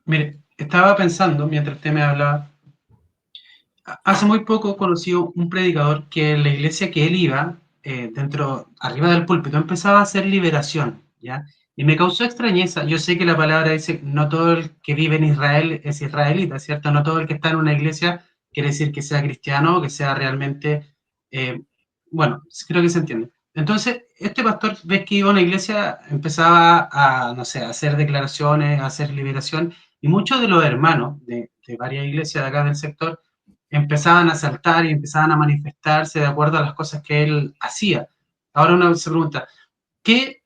Mire, estaba pensando mientras usted me hablaba. Hace muy poco conocí un predicador que en la iglesia que él iba, arriba del púlpito, empezaba a hacer liberación, ¿ya? Y me causó extrañeza. Yo sé que la palabra dice, no todo el que vive en Israel es israelita, ¿cierto? No todo el que está en una iglesia quiere decir que sea cristiano o que sea realmente, eh, bueno, creo que se entiende. Entonces, este pastor, ves que iba a una iglesia, empezaba a, no sé, a hacer declaraciones, a hacer liberación, y muchos de los hermanos de varias iglesias de acá del sector empezaban a saltar y empezaban a manifestarse de acuerdo a las cosas que él hacía. Ahora uno se pregunta, ¿qué,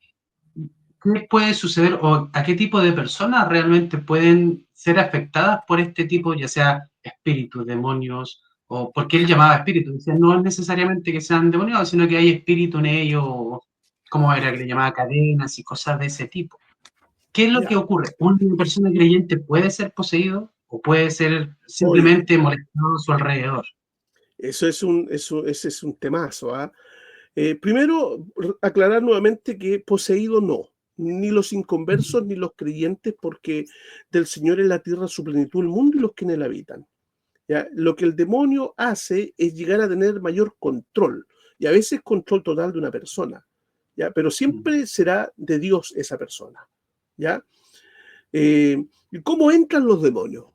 qué puede suceder o a qué tipo de personas realmente pueden ser afectadas por este tipo, ya sea espíritus, demonios, o porque él llamaba espíritus? Decía, no es necesariamente que sean demonios, sino que hay espíritu en ellos, como era que le llamaba cadenas y cosas de ese tipo. ¿Qué es lo que Ya, ocurre? ¿Una persona creyente puede ser poseído o puede ser oye, simplemente molestado a su alrededor? ese es un temazo, ¿ah? Primero, aclarar nuevamente que poseído no, ni los inconversos ni los creyentes, porque del Señor es la tierra su plenitud, el mundo y los que en él habitan. ¿Ya? Lo que el demonio hace es llegar a tener mayor control, y a veces control total de una persona, ¿ya? Pero siempre será de Dios esa persona. ¿Ya? ¿Y cómo entran los demonios?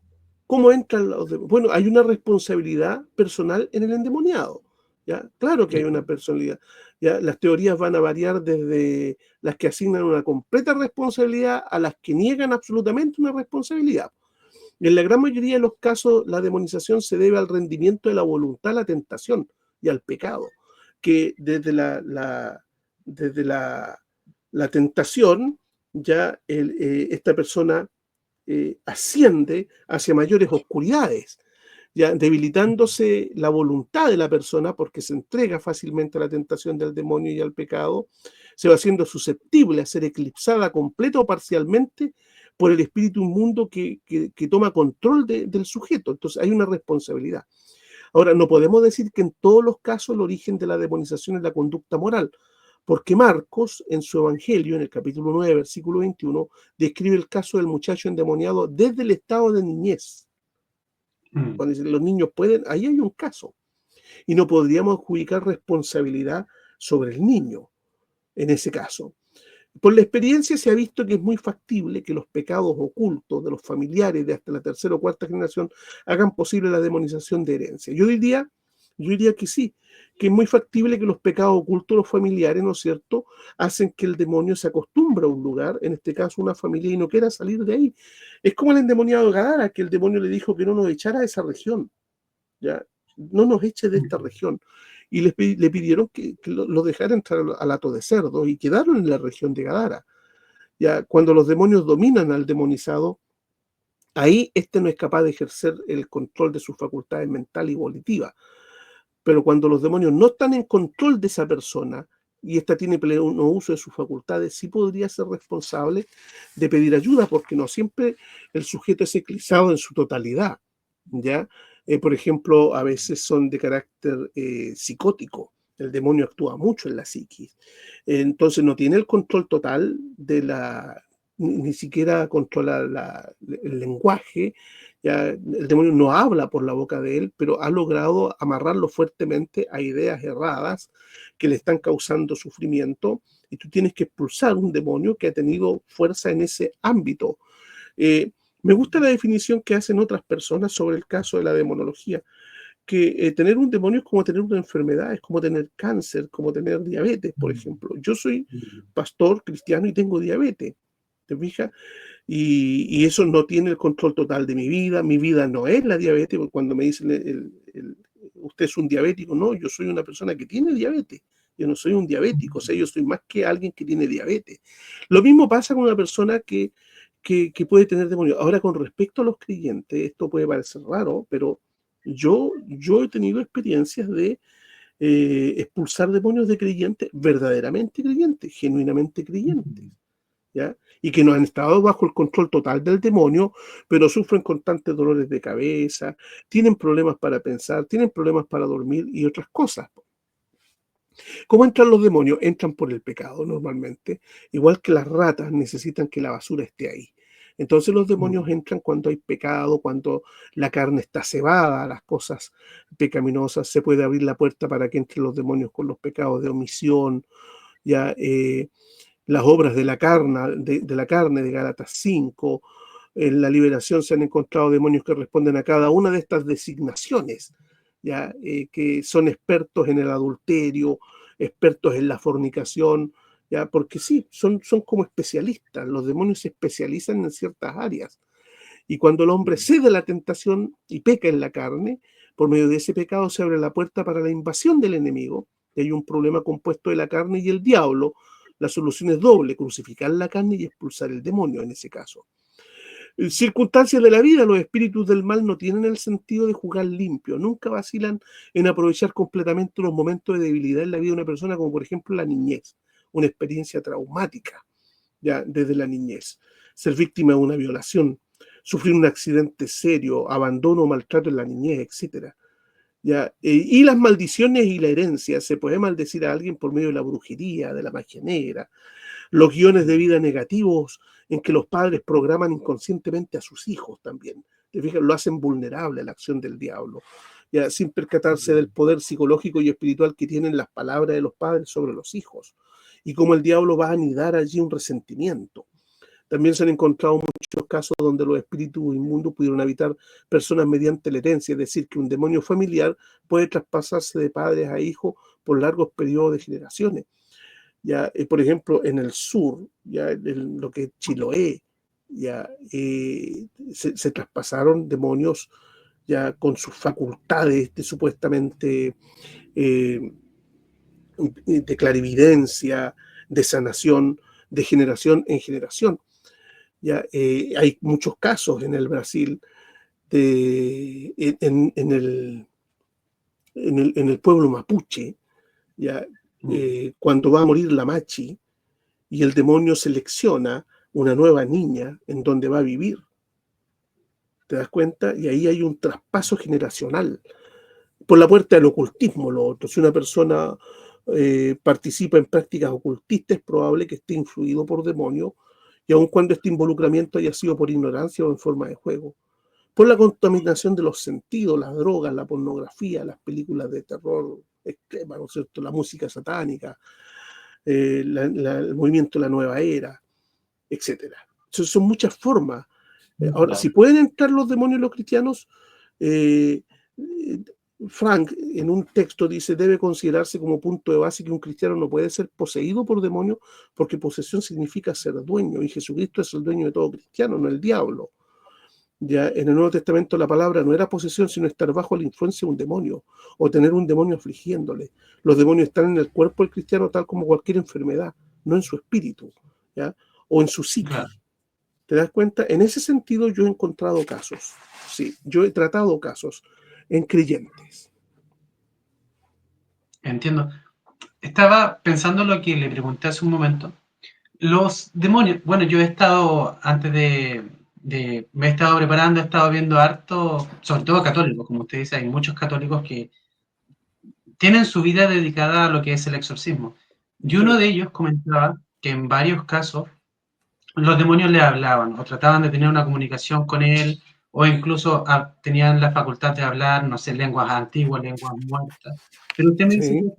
¿Cómo entran los demonios? Bueno, hay una responsabilidad personal en el endemoniado. ¿Ya? Claro que hay una personalidad. ¿Ya? Las teorías van a variar desde las que asignan una completa responsabilidad a las que niegan absolutamente una responsabilidad. En la gran mayoría de los casos, la demonización se debe al rendimiento de la voluntad, a la tentación y al pecado, que desde la tentación ya esta persona asciende hacia mayores oscuridades, ya debilitándose la voluntad de la persona porque se entrega fácilmente a la tentación del demonio y al pecado, se va haciendo susceptible a ser eclipsada completa o parcialmente por el espíritu inmundo que toma control del sujeto. Entonces hay una responsabilidad. Ahora, no podemos decir que en todos los casos el origen de la demonización es la conducta moral, porque Marcos, en su Evangelio, en el capítulo 9, versículo 21, describe el caso del muchacho endemoniado desde el estado de niñez. Mm. Cuando dicen los niños pueden, ahí hay un caso. Y no podríamos adjudicar responsabilidad sobre el niño en ese caso. Por la experiencia se ha visto que es muy factible que los pecados ocultos de los familiares de hasta la tercera o cuarta generación hagan posible la demonización de herencia. Yo diría que sí, que es muy factible que los pecados ocultos de los familiares, ¿no es cierto?, hacen que el demonio se acostumbre a un lugar, en este caso una familia, y no quiera salir de ahí. Es como el endemoniado de Gadara, que el demonio le dijo que no nos echara a esa región, ¿ya? No nos eche de esta región. Y le pidieron que lo dejara entrar al hato de cerdo y quedaron en la región de Gadara. Ya cuando los demonios dominan al demonizado, ahí este no es capaz de ejercer el control de sus facultades mental y volitiva. Pero cuando los demonios no están en control de esa persona y ésta tiene pleno uso de sus facultades, sí podría ser responsable de pedir ayuda, porque no siempre el sujeto es eclipsado en su totalidad, ¿ya? Por ejemplo, a veces son de carácter psicótico. El demonio actúa mucho en la psiquis. Entonces no tiene el control total de ni siquiera controla el lenguaje. Ya, el demonio no habla por la boca de él, pero ha logrado amarrarlo fuertemente a ideas erradas que le están causando sufrimiento, y tú tienes que expulsar un demonio que ha tenido fuerza en ese ámbito. Me gusta la definición que hacen otras personas sobre el caso de la demonología, que tener un demonio es como tener una enfermedad, es como tener cáncer, como tener diabetes, por ejemplo. Yo soy pastor cristiano y tengo diabetes, ¿te fijas? Y eso no tiene el control total de mi vida no es la diabetes, porque cuando me dicen usted es un diabético, no, yo soy una persona que tiene diabetes, yo no soy un diabético, o sea, yo soy más que alguien que tiene diabetes. Lo mismo pasa con una persona que puede tener demonios. Ahora, con respecto a los creyentes, esto puede parecer raro, pero yo he tenido experiencias de expulsar demonios de creyentes, verdaderamente creyentes, genuinamente creyentes, ¿ya? Y que no han estado bajo el control total del demonio, pero sufren constantes dolores de cabeza, tienen problemas para pensar, tienen problemas para dormir y otras cosas. ¿Cómo entran los demonios? Entran por el pecado normalmente, igual que las ratas necesitan que la basura esté ahí. Entonces los demonios entran cuando hay pecado, cuando la carne está cebada, las cosas pecaminosas, se puede abrir la puerta para que entren los demonios con los pecados de omisión, ya las obras de la carne, de Gálatas 5. En la liberación se han encontrado demonios que responden a cada una de estas designaciones, ya que son expertos en el adulterio, expertos en la fornicación, ya porque sí, son como especialistas. Los demonios se especializan en ciertas áreas. Y cuando el hombre cede a la tentación y peca en la carne, por medio de ese pecado se abre la puerta para la invasión del enemigo. Y hay un problema compuesto de la carne y el diablo. La solución es doble: crucificar la carne y expulsar el demonio en ese caso. En circunstancias de la vida, los espíritus del mal no tienen el sentido de jugar limpio, nunca vacilan en aprovechar completamente los momentos de debilidad en la vida de una persona, como por ejemplo la niñez, una experiencia traumática ya desde la niñez, ser víctima de una violación, sufrir un accidente serio, abandono o maltrato en la niñez, etcétera. Ya, y las maldiciones y la herencia, se puede maldecir a alguien por medio de la brujería, de la magia negra, los guiones de vida negativos en que los padres programan inconscientemente a sus hijos también. ¿Te fijas? Lo hacen vulnerable a la acción del diablo, ya, sin percatarse del poder psicológico y espiritual que tienen las palabras de los padres sobre los hijos y cómo el diablo va a anidar allí un resentimiento. También se han encontrado muchos casos donde los espíritus inmundos pudieron habitar personas mediante la herencia, es decir, que un demonio familiar puede traspasarse de padres a hijos por largos periodos de generaciones. Ya, por ejemplo, en el sur, ya en lo que es Chiloé, ya se traspasaron demonios ya con sus facultades de supuestamente de clarividencia, de sanación, de generación en generación. Ya, hay muchos casos en el Brasil en el pueblo mapuche, ya, cuando va a morir la machi y el demonio selecciona una nueva niña en donde va a vivir. ¿Te das cuenta? Y ahí hay un traspaso generacional. Por la puerta del ocultismo, lo otro. Si una persona participa en prácticas ocultistas, es probable que esté influido por demonios, y aun cuando este involucramiento haya sido por ignorancia o en forma de juego. Por la contaminación de los sentidos, las drogas, la pornografía, las películas de terror extrema, ¿no es cierto? La música satánica, el movimiento de la nueva era, etcétera. Son muchas formas. Ahora, si pueden entrar los demonios en los cristianos, Frank en un texto dice: debe considerarse como punto de base que un cristiano no puede ser poseído por demonios, porque posesión significa ser dueño, y Jesucristo es el dueño de todo cristiano, no el diablo. Ya en el Nuevo Testamento la palabra no era posesión, sino estar bajo la influencia de un demonio o tener un demonio afligiéndole. Los demonios están en el cuerpo del cristiano tal como cualquier enfermedad, no en su espíritu, ¿ya? O en su psique. Claro. ¿Te das cuenta? En ese sentido yo he encontrado casos, sí, yo he tratado casos en creyentes. Entiendo. Estaba pensando lo que le pregunté hace un momento. Los demonios, bueno, yo he estado, antes me he estado preparando, he estado viendo harto, sobre todo católicos, como usted dice, hay muchos católicos que tienen su vida dedicada a lo que es el exorcismo. Y uno de ellos comentaba que en varios casos los demonios le hablaban o trataban de tener una comunicación con él, o incluso tenían la facultad de hablar, no sé, lenguas antiguas, lenguas muertas. Pero usted me dice que eso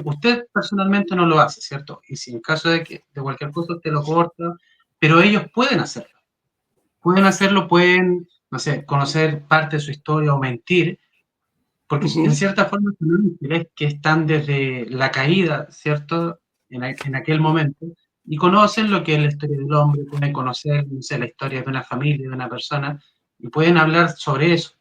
usted personalmente no lo hace, ¿cierto? Y si en caso de cualquier cosa usted lo corta, pero ellos pueden hacerlo. Pueden hacerlo, pueden, no sé, conocer parte de su historia o mentir, porque en cierta forma son ángeles que están desde la caída, ¿cierto? En aquel momento, y conocen lo que es la historia del hombre, pueden conocer, no sé, la historia de una familia, de una persona, y pueden hablar sobre eso.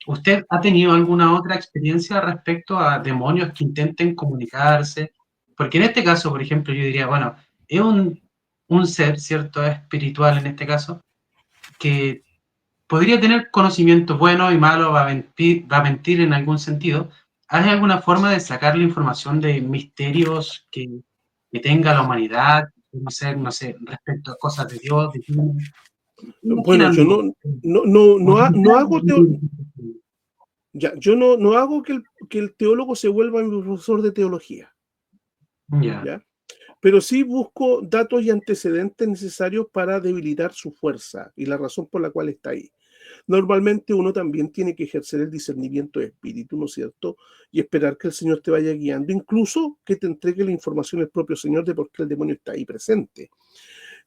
¿Usted ha tenido alguna otra experiencia respecto a demonios que intenten comunicarse? Porque en este caso, por ejemplo, yo diría, bueno, es un ser, ¿cierto? Espiritual en este caso, que podría tener conocimientos buenos y malos, va a mentir en algún sentido. ¿Hay alguna forma de sacar la información de misterios que tenga la humanidad, no sé, respecto a cosas de Dios, de ti? Bueno, yo no hago yo no hago que que el teólogo se vuelva mi profesor de teología, Ya. ¿ya? Pero sí busco datos y antecedentes necesarios para debilitar su fuerza y la razón por la cual está ahí. Normalmente uno también tiene que ejercer el discernimiento de espíritu, ¿no es cierto? Y esperar que el Señor te vaya guiando, incluso que te entregue la información el propio Señor de por qué el demonio está ahí presente.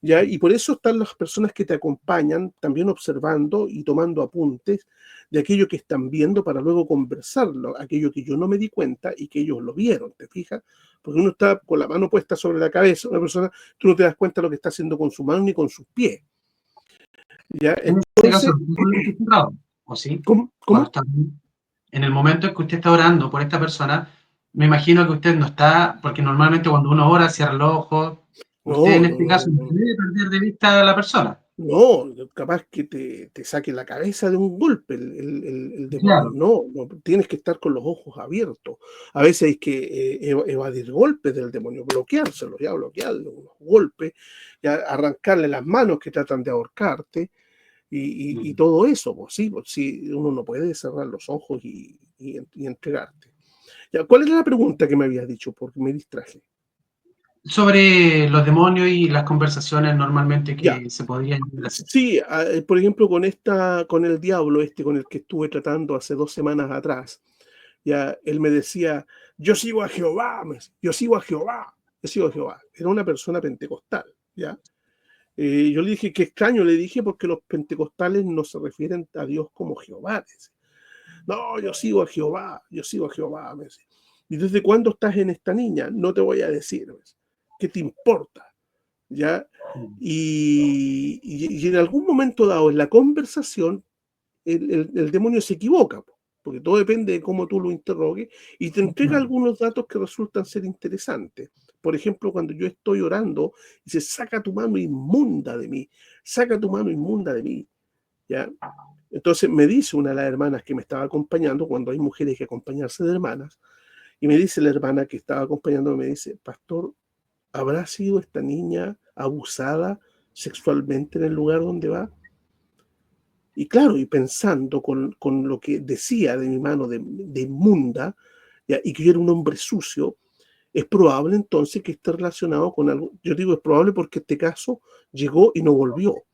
¿Ya? Y por eso están las personas que te acompañan también observando y tomando apuntes de aquello que están viendo para luego conversarlo, aquello que yo no me di cuenta y que ellos lo vieron, ¿te fijas? Porque uno está con la mano puesta sobre la cabeza, una persona, tú no te das cuenta de lo que está haciendo con su mano ni con sus pies. ¿Ya? En este caso, Entonces, no lo he cerrado, ¿o sí? ¿cómo? Cuando ¿Cómo? está, en el momento en que usted está orando por esta persona, me imagino que usted no está, porque normalmente cuando uno ora, cierra los ojos, usted No, en no, este no, caso no, no no. debe perder de vista a la persona. No, capaz que te saque la cabeza de un golpe el demonio. Claro. No, no, tienes que estar con los ojos abiertos. A veces hay que evadir golpes del demonio, bloqueárselo, ya bloquearlo, unos golpes, ya arrancarle las manos que tratan de ahorcarte y Mm. todo eso. Pues sí, uno no puede cerrar los ojos y entregarte. Ya, ¿cuál era la pregunta que me habías dicho? Porque me distraje. Sobre los demonios y las conversaciones normalmente Ya. que se podrían hacer. Sí, por ejemplo, con el diablo con el que estuve tratando hace 2 semanas atrás, ya él me decía, yo sigo a Jehová, yo sigo a Jehová, yo sigo a Jehová. Era una persona pentecostal, ya. Yo le dije, qué extraño, le dije, porque los pentecostales no se refieren a Dios como Jehová. Dice. No, yo sigo a Jehová, yo sigo a Jehová. Me dice. ¿Y desde cuándo estás en esta niña? No te voy a decir. Me dice. ¿Qué te importa? ¿Ya? Mm. Y en algún momento dado en la conversación, el demonio se equivoca, porque todo depende de cómo tú lo interrogues, y te entrega Claro. algunos datos que resultan ser interesantes. Por ejemplo, cuando yo estoy orando, dice, saca tu mano inmunda de mí, saca tu mano inmunda de mí. ¿Ya? Entonces me dice una de las hermanas que me estaba acompañando, cuando hay mujeres que acompañarse de hermanas, y me dice la hermana que estaba acompañando, me dice, pastor, ¿habrá sido esta niña abusada sexualmente en el lugar donde va? Y claro, y pensando con lo que decía de mi mano de inmunda, ¿ya? Y que yo era un hombre sucio, es probable entonces que esté relacionado con algo. Yo digo es probable porque este caso llegó y no volvió,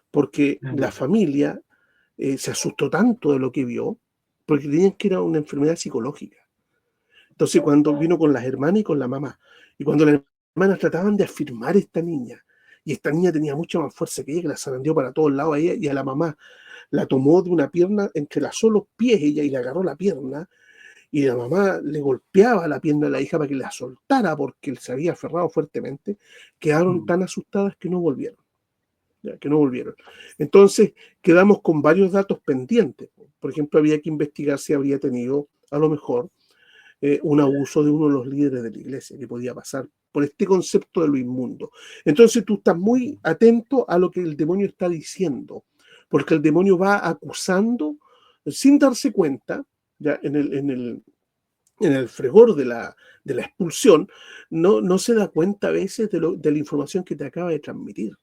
porque la familia se asustó tanto de lo que vio, porque creían que era una enfermedad psicológica. Entonces cuando vino con las hermanas y con la mamá, y cuando las hermanas trataban de afirmar a esta niña, y esta niña tenía mucha más fuerza que ella, que la zarandeó para todos lados a ella y a la mamá, la tomó de una pierna, entrelazó los pies ella y le agarró la pierna, y la mamá le golpeaba la pierna a la hija para que la soltara porque se había aferrado fuertemente, quedaron Mm. tan asustadas que no volvieron. Ya, que no volvieron. Entonces, quedamos con varios datos pendientes. Por ejemplo, había que investigar si habría tenido, a lo mejor, un abuso de uno de los líderes de la iglesia, que podía pasar por este concepto de lo inmundo. Entonces, tú estás muy atento a lo que el demonio está diciendo, porque el demonio va acusando sin darse cuenta, ya en el fregor de la expulsión, no se da cuenta a veces de la información que te acaba de transmitir.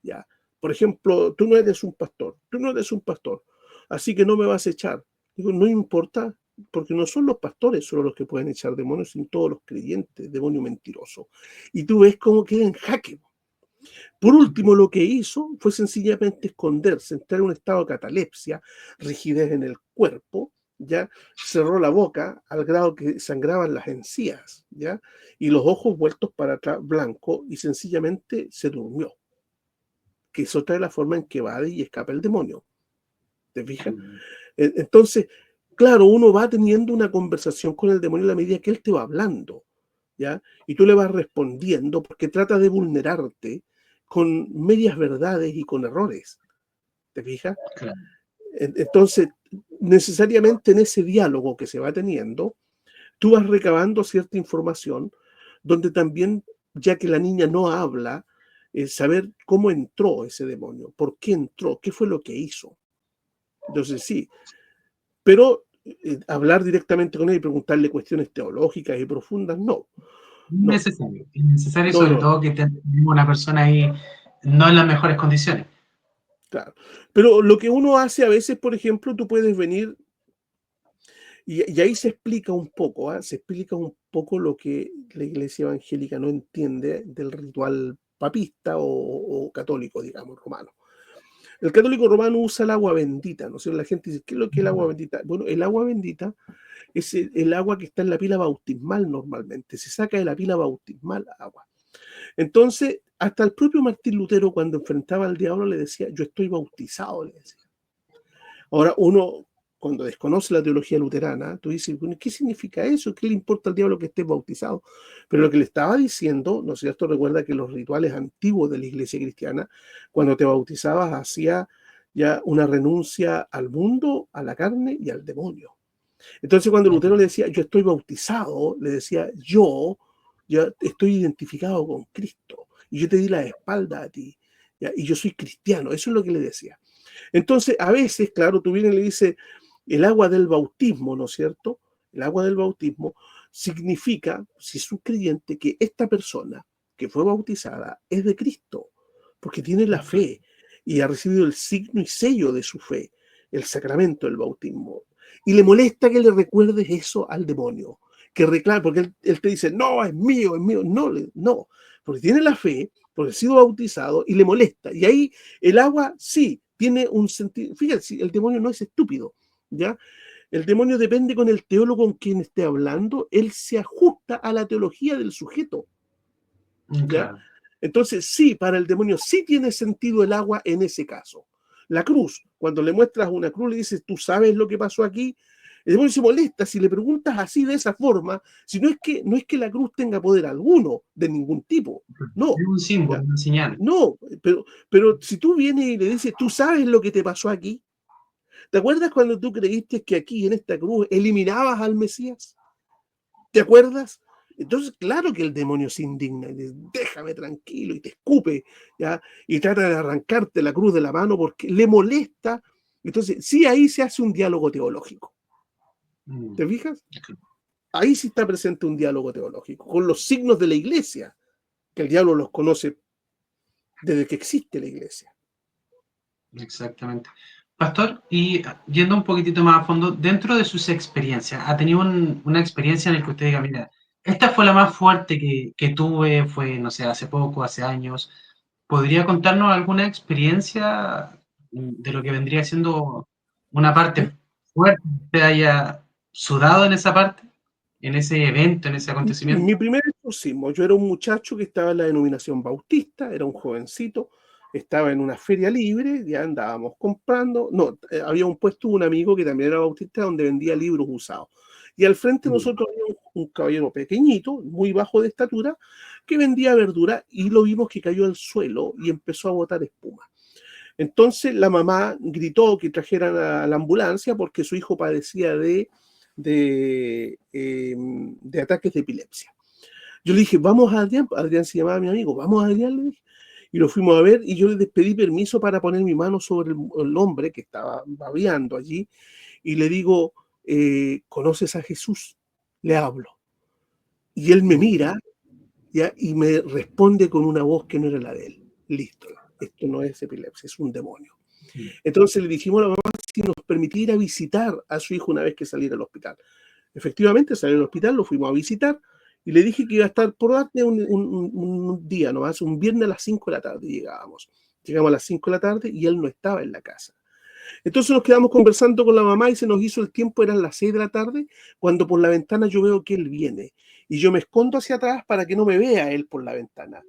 ¿Ya? Por ejemplo, tú no eres un pastor, tú no eres un pastor, así que no me vas a echar. Digo, no importa, porque no son los pastores solo los que pueden echar demonios, sino todos los creyentes, demonio mentiroso. Y tú ves cómo queda en jaque. Por último, lo que hizo fue sencillamente esconderse, entrar en un estado de catalepsia, rigidez en el cuerpo, ¿ya? Cerró la boca al grado que sangraban las encías, ¿ya? Y los ojos vueltos para atrás, blanco, y sencillamente se durmió, que es otra de la forma en que evade y escapa el demonio. ¿Te fijas? Mm. Entonces, claro, uno va teniendo una conversación con el demonio a la medida que él te va hablando, ¿ya? Y tú le vas respondiendo porque trata de vulnerarte con medias verdades y con errores. ¿Te fijas? Claro. Entonces, necesariamente en ese diálogo que se va teniendo, tú vas recabando cierta información donde también, ya que la niña no habla, saber cómo entró ese demonio, por qué entró, qué fue lo que hizo. Entonces, sí, pero hablar directamente con él y preguntarle cuestiones teológicas y profundas, no, no, Es necesario no, sobre no, todo que tenemos una persona ahí no en las mejores condiciones. claro. Pero lo que uno hace a veces, por ejemplo, tú puedes venir Y ahí se explica un poco, ¿ah? Se explica un poco lo que la Iglesia evangélica no entiende del ritual papista o católico, digamos, romano. El católico romano usa el agua bendita, ¿no? O sea, la gente dice, ¿qué es lo que es el agua bendita? Bueno, el agua bendita es el agua que está en la pila bautismal normalmente, se saca de la pila bautismal agua. Entonces, hasta el propio Martín Lutero, cuando enfrentaba al diablo, le decía, yo estoy bautizado, le decía. Ahora, uno, cuando desconoce la teología luterana, tú dices, bueno, ¿qué significa eso? ¿Qué le importa al diablo que esté bautizado? Pero lo que le estaba diciendo, ¿no es cierto? Recuerda que los rituales antiguos de la iglesia cristiana, cuando te bautizabas, hacía ya una renuncia al mundo, a la carne y al demonio. Entonces, cuando Lutero le decía, yo estoy bautizado, le decía, yo ya estoy identificado con Cristo y yo te di la espalda a ti, ¿ya? Y yo soy cristiano, eso es lo que le decía. Entonces, a veces, claro, tú vienes y le dices, el agua del bautismo, ¿no es cierto? El agua del bautismo significa, si es un creyente, que esta persona que fue bautizada es de Cristo, porque tiene la fe y ha recibido el signo y sello de su fe, el sacramento del bautismo. Y le molesta que le recuerdes eso al demonio, que reclame, porque él te dice, no, es mío, es mío. No, no, porque tiene la fe, porque ha sido bautizado y le molesta. Y ahí el agua sí tiene un sentido. Fíjate, el demonio no es estúpido, ¿ya? El demonio depende con el teólogo con quien esté hablando, él se ajusta a la teología del sujeto, ¿ya? Claro. Entonces, sí, para el demonio sí tiene sentido el agua en ese caso. La cruz, cuando le muestras una cruz, le dices, ¿tú sabes lo que pasó aquí? El demonio se molesta si le preguntas así, de esa forma, si no es que la cruz tenga poder alguno, de ningún tipo. No, Es un símbolo, ¿ya? una señal. No, pero si tú vienes y le dices, ¿tú sabes lo que te pasó aquí? ¿Te acuerdas cuando tú creíste que aquí en esta cruz eliminabas al Mesías? ¿Te acuerdas? Entonces, claro que el demonio se indigna y dice, déjame tranquilo, y te escupe, ¿ya? Y trata de arrancarte la cruz de la mano porque le molesta. Entonces, sí, ahí se hace un diálogo teológico. Mm, ¿Te fijas? Ahí sí está presente un diálogo teológico, con los signos de la iglesia, que el diablo los conoce desde que existe la iglesia. Exactamente. Pastor, y yendo un poquitito más a fondo, dentro de sus experiencias, ¿ha tenido una experiencia en la que usted diga, mira, esta fue la más fuerte que tuve, fue, no sé, hace poco, hace años? ¿Podría contarnos alguna experiencia de lo que vendría siendo una parte fuerte que usted haya sudado en esa parte, en ese evento, en ese acontecimiento? Mi primer exorcismo, yo era un muchacho que estaba en la denominación bautista, era un jovencito, estaba en una feria libre, ya andábamos comprando, no, había un puesto, un amigo que también era bautista, donde vendía libros usados. Y al frente de nosotros había un caballero pequeñito, muy bajo de estatura, que vendía verdura y lo vimos que cayó al suelo y empezó a botar espuma. Entonces la mamá gritó que trajeran a la ambulancia porque su hijo padecía de ataques de epilepsia. Yo le dije, vamos a Adrián, Adrián se llamaba mi amigo, vamos a Adrián, le dije. Y lo fuimos a ver y yo le pedí permiso para poner mi mano sobre el hombre que estaba babeando allí y le digo, ¿conoces a Jesús? Le hablo. Y él me mira, ¿ya? Y me responde con una voz que no era la de él. Listo, esto no es epilepsia, es un demonio. Entonces le dijimos a la mamá si nos permitía ir a visitar a su hijo una vez que saliera al hospital. Efectivamente, salió al hospital, lo fuimos a visitar y le dije que iba a estar por darte un día nomás, un viernes a las 5 de la tarde llegábamos. Llegamos a las 5 de la tarde y él no estaba en la casa. Entonces nos quedamos conversando con la mamá y se nos hizo el tiempo, eran las 6 de la tarde, cuando por la ventana yo veo que él viene. Y yo me escondo hacia atrás para que no me vea él por la ventana.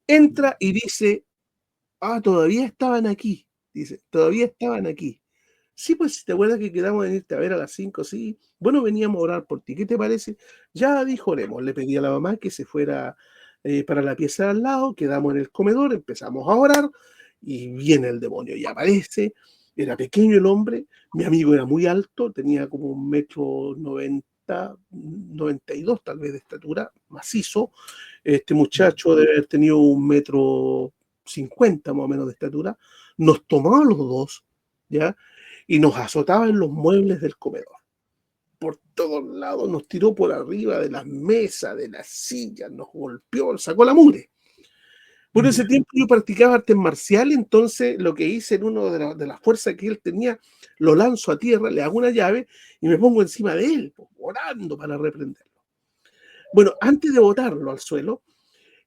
Entra y dice, todavía estaban aquí. Dice, todavía estaban aquí. Sí, pues si te acuerdas que quedamos en irte a ver a las 5, sí. Bueno, veníamos a orar por ti. ¿Qué te parece? Ya dijo, oremos. Le pedí a la mamá que se fuera para la pieza de al lado, quedamos en el comedor, empezamos a orar y viene el demonio y aparece. Era pequeño el hombre, mi amigo era muy alto, tenía como 1,90 m, 92 tal vez de estatura, macizo. Este muchacho debe haber tenido 1,50 m más o menos de estatura. Nos tomaba los dos, ¿ya? Y nos azotaba en los muebles del comedor. Por todos lados, nos tiró por arriba de las mesas, de las sillas, nos golpeó, sacó la mugre. Por ese tiempo yo practicaba artes marciales, entonces lo que hice en uno de las fuerzas que él tenía, lo lanzo a tierra, le hago una llave y me pongo encima de él, orando para reprenderlo. Bueno, antes de botarlo al suelo,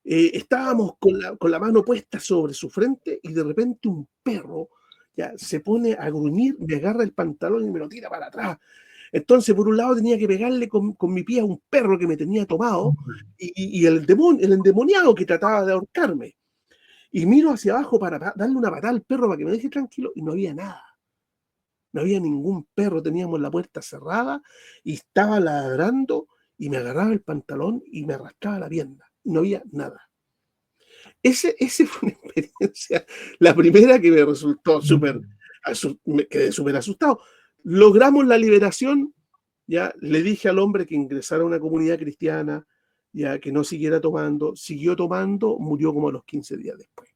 estábamos con la mano puesta sobre su frente y de repente un perro ya se pone a gruñir, me agarra el pantalón y me lo tira para atrás. Entonces, por un lado tenía que pegarle con mi pie a un perro que me tenía tomado y el endemoniado que trataba de ahorcarme. Y miro hacia abajo para darle una patada al perro para que me deje tranquilo y no había nada. No había ningún perro, teníamos la puerta cerrada y estaba ladrando y me agarraba el pantalón y me arrastraba la pierna. No había nada. Ese fue una experiencia, la primera que me resultó me quedé súper asustado. Logramos la liberación, ya le dije al hombre que ingresara a una comunidad cristiana, ya que no siguiera tomando, siguió tomando, murió como a los 15 días después.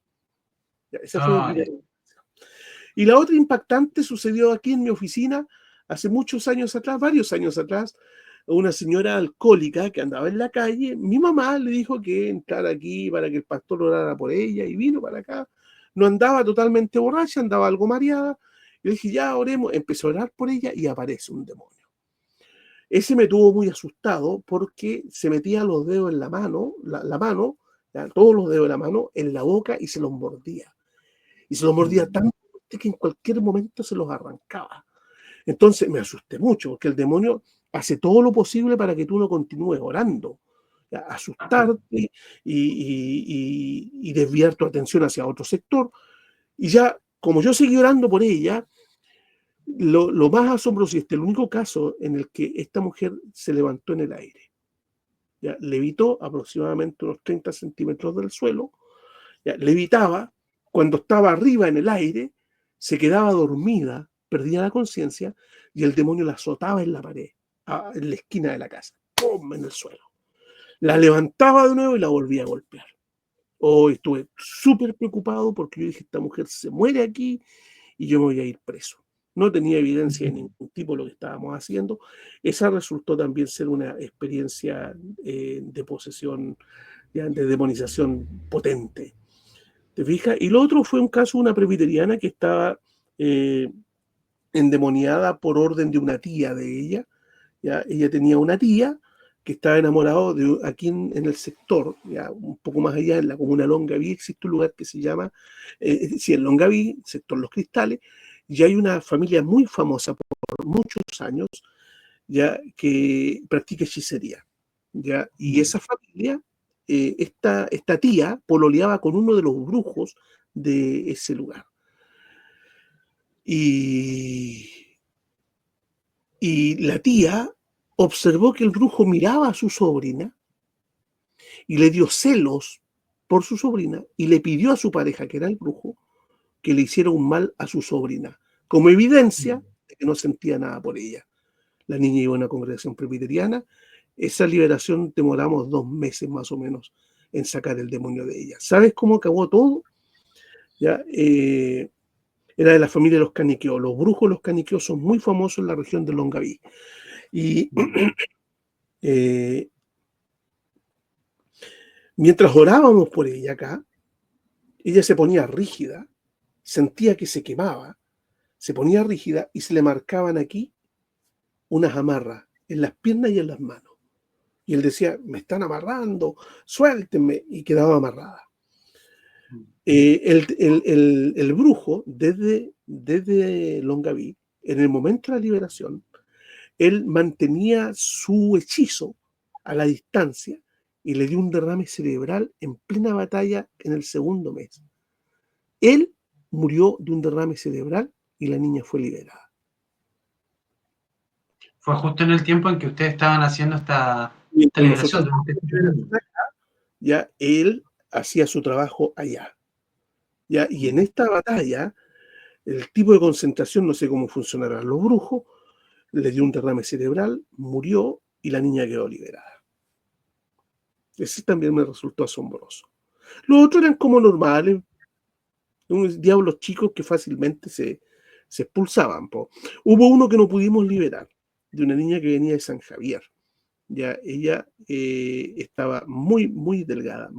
Ya, esa fue mi primera. Y la otra impactante sucedió aquí en mi oficina hace muchos años atrás, varios años atrás. Una señora alcohólica que andaba en la calle, mi mamá le dijo que entrara aquí para que el pastor orara por ella y vino para acá. No andaba totalmente borracha, andaba algo mareada. Y le dije, ya oremos. Empecé a orar por ella y aparece un demonio. Ese me tuvo muy asustado porque se metía los dedos en la mano, la mano, ya, todos los dedos de la mano en la boca y se los mordía. Y se los mordía tan fuerte que en cualquier momento se los arrancaba. Entonces me asusté mucho porque el demonio hace todo lo posible para que tú no continúes orando, ¿ya? Asustarte y desviar tu atención hacia otro sector. Y ya, como yo seguí orando por ella, lo más asombroso, y este es el único caso en el que esta mujer se levantó en el aire. ¿Ya? Levitó aproximadamente unos 30 centímetros del suelo, ¿ya? Levitaba, cuando estaba arriba en el aire, se quedaba dormida, perdía la conciencia y el demonio la azotaba en la pared, en la esquina de la casa, ¡pum!, en el suelo. La levantaba de nuevo y la volvía a golpear. Hoy estuve súper preocupado porque yo dije, esta mujer se muere aquí y yo me voy a ir preso. No tenía evidencia de ningún tipo de lo que estábamos haciendo. Esa resultó también ser una experiencia de posesión, ya, de demonización potente. ¿Te fijas? Y lo otro fue un caso de una presbiteriana que estaba endemoniada por orden de una tía de ella. ¿Ya? Ella tenía una tía que estaba enamorado de aquí en el sector, ya un poco más allá, en la comuna Longaví, existe un lugar que se llama, sí, en Longaví, sector Los Cristales, y hay una familia muy famosa por muchos años, ya que practica hechicería. ¿Ya? Y esa familia, esta tía pololeaba con uno de los brujos de ese lugar. Y la tía observó que el brujo miraba a su sobrina y le dio celos por su sobrina y le pidió a su pareja, que era el brujo, que le hiciera un mal a su sobrina, como evidencia de que no sentía nada por ella. La niña iba a una congregación presbiteriana. Esa liberación demoramos 2 meses más o menos en sacar el demonio de ella. ¿Sabes cómo acabó todo? ¿Ya? Era de la familia de los caniqueos. Los brujos los caniqueos son muy famosos en la región de Longaví. Y mientras orábamos por ella acá, ella se ponía rígida, sentía que se quemaba, se ponía rígida y se le marcaban aquí unas amarras en las piernas y en las manos. Y él decía, me están amarrando, suéltenme, y quedaba amarrada. El brujo, desde Longaví, en el momento de la liberación, él mantenía su hechizo a la distancia y le dio un derrame cerebral en plena batalla en el segundo mes. Él murió de un derrame cerebral y la niña fue liberada. Fue justo en el tiempo en que ustedes estaban haciendo esta Mientras liberación. nosotros ya él hacía su trabajo allá. ¿Ya? Y en esta batalla, el tipo de concentración, no sé cómo funcionarán los brujos, le dio un derrame cerebral, murió y la niña quedó liberada. Ese también me resultó asombroso. Los otros eran como normales, unos diablos chicos que fácilmente se expulsaban. Po. Hubo uno que no pudimos liberar, de una niña que venía de San Javier. ya ella estaba muy, muy delgada,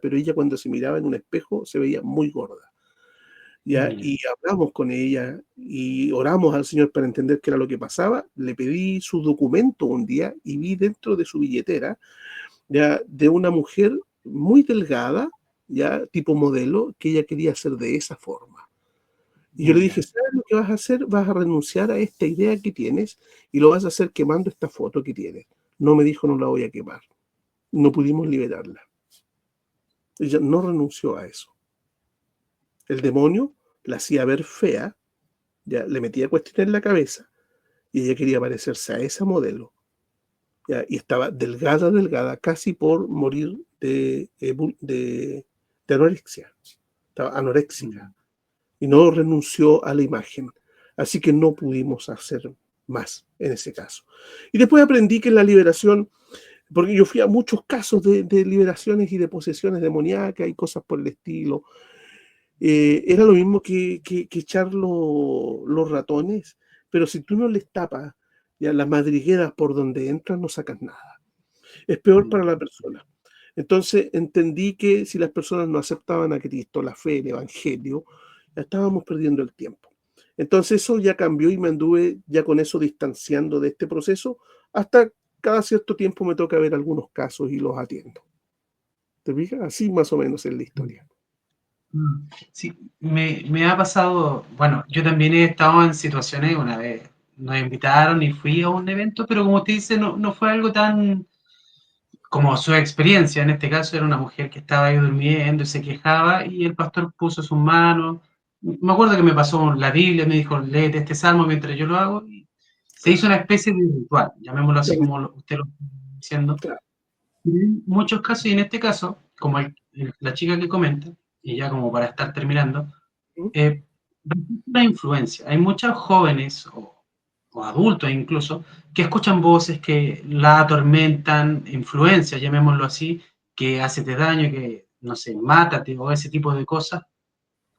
pero ella cuando se miraba en un espejo se veía muy gorda. ¿Ya? Ya. Y hablamos con ella y oramos al Señor para entender qué era lo que pasaba. Le pedí su documento un día y vi dentro de su billetera, ya, de una mujer muy delgada, ya, tipo modelo, que ella quería hacer de esa forma. Y yo le dije, Ya. ¿sabes lo que vas a hacer? Vas a renunciar a esta idea que tienes y lo vas a hacer quemando esta foto que tienes. No, me dijo, no la voy a quemar. No pudimos liberarla. Ella no renunció a eso. El demonio la hacía ver fea, ya, le metía cuestiones en la cabeza y ella quería parecerse a esa modelo, ¿ya? Y estaba delgada, casi por morir de anorexia. Estaba anoréxica Ya. y no renunció a la imagen. Así que no pudimos hacer más en ese caso. Y después aprendí que en la liberación, porque yo fui a muchos casos de liberaciones y de posesiones demoníacas y cosas por el estilo, era lo mismo que echar los ratones, pero si tú no les tapas ya las madrigueras por donde entran, no sacas nada. Es peor para la persona. Entonces entendí que si las personas no aceptaban a Cristo, la fe, el Evangelio, ya estábamos perdiendo el tiempo. Entonces eso ya cambió y me anduve ya con eso distanciando de este proceso. Hasta cada cierto tiempo me toca ver algunos casos y los atiendo. ¿Te fijas? Así más o menos es la historia. Sí, me ha pasado, bueno, yo también he estado en situaciones, una vez nos invitaron y fui a un evento, pero como usted dice, no fue algo tan como su experiencia. En este caso era una mujer que estaba ahí durmiendo y se quejaba y el pastor puso sus manos. Me acuerdo que me pasó la Biblia, me dijo, léete este salmo mientras yo lo hago. Y se hizo Claro, una especie de ritual, llamémoslo así como usted lo está diciendo. claro. Y en muchos casos, y en este caso, como la chica que comenta, y ya como para estar terminando, ¿Mm? eh, la influencia. Hay muchos jóvenes o adultos incluso que escuchan voces que la atormentan, influencias, llamémoslo así, que hacete daño, que no sé, mátate o ese tipo de cosas.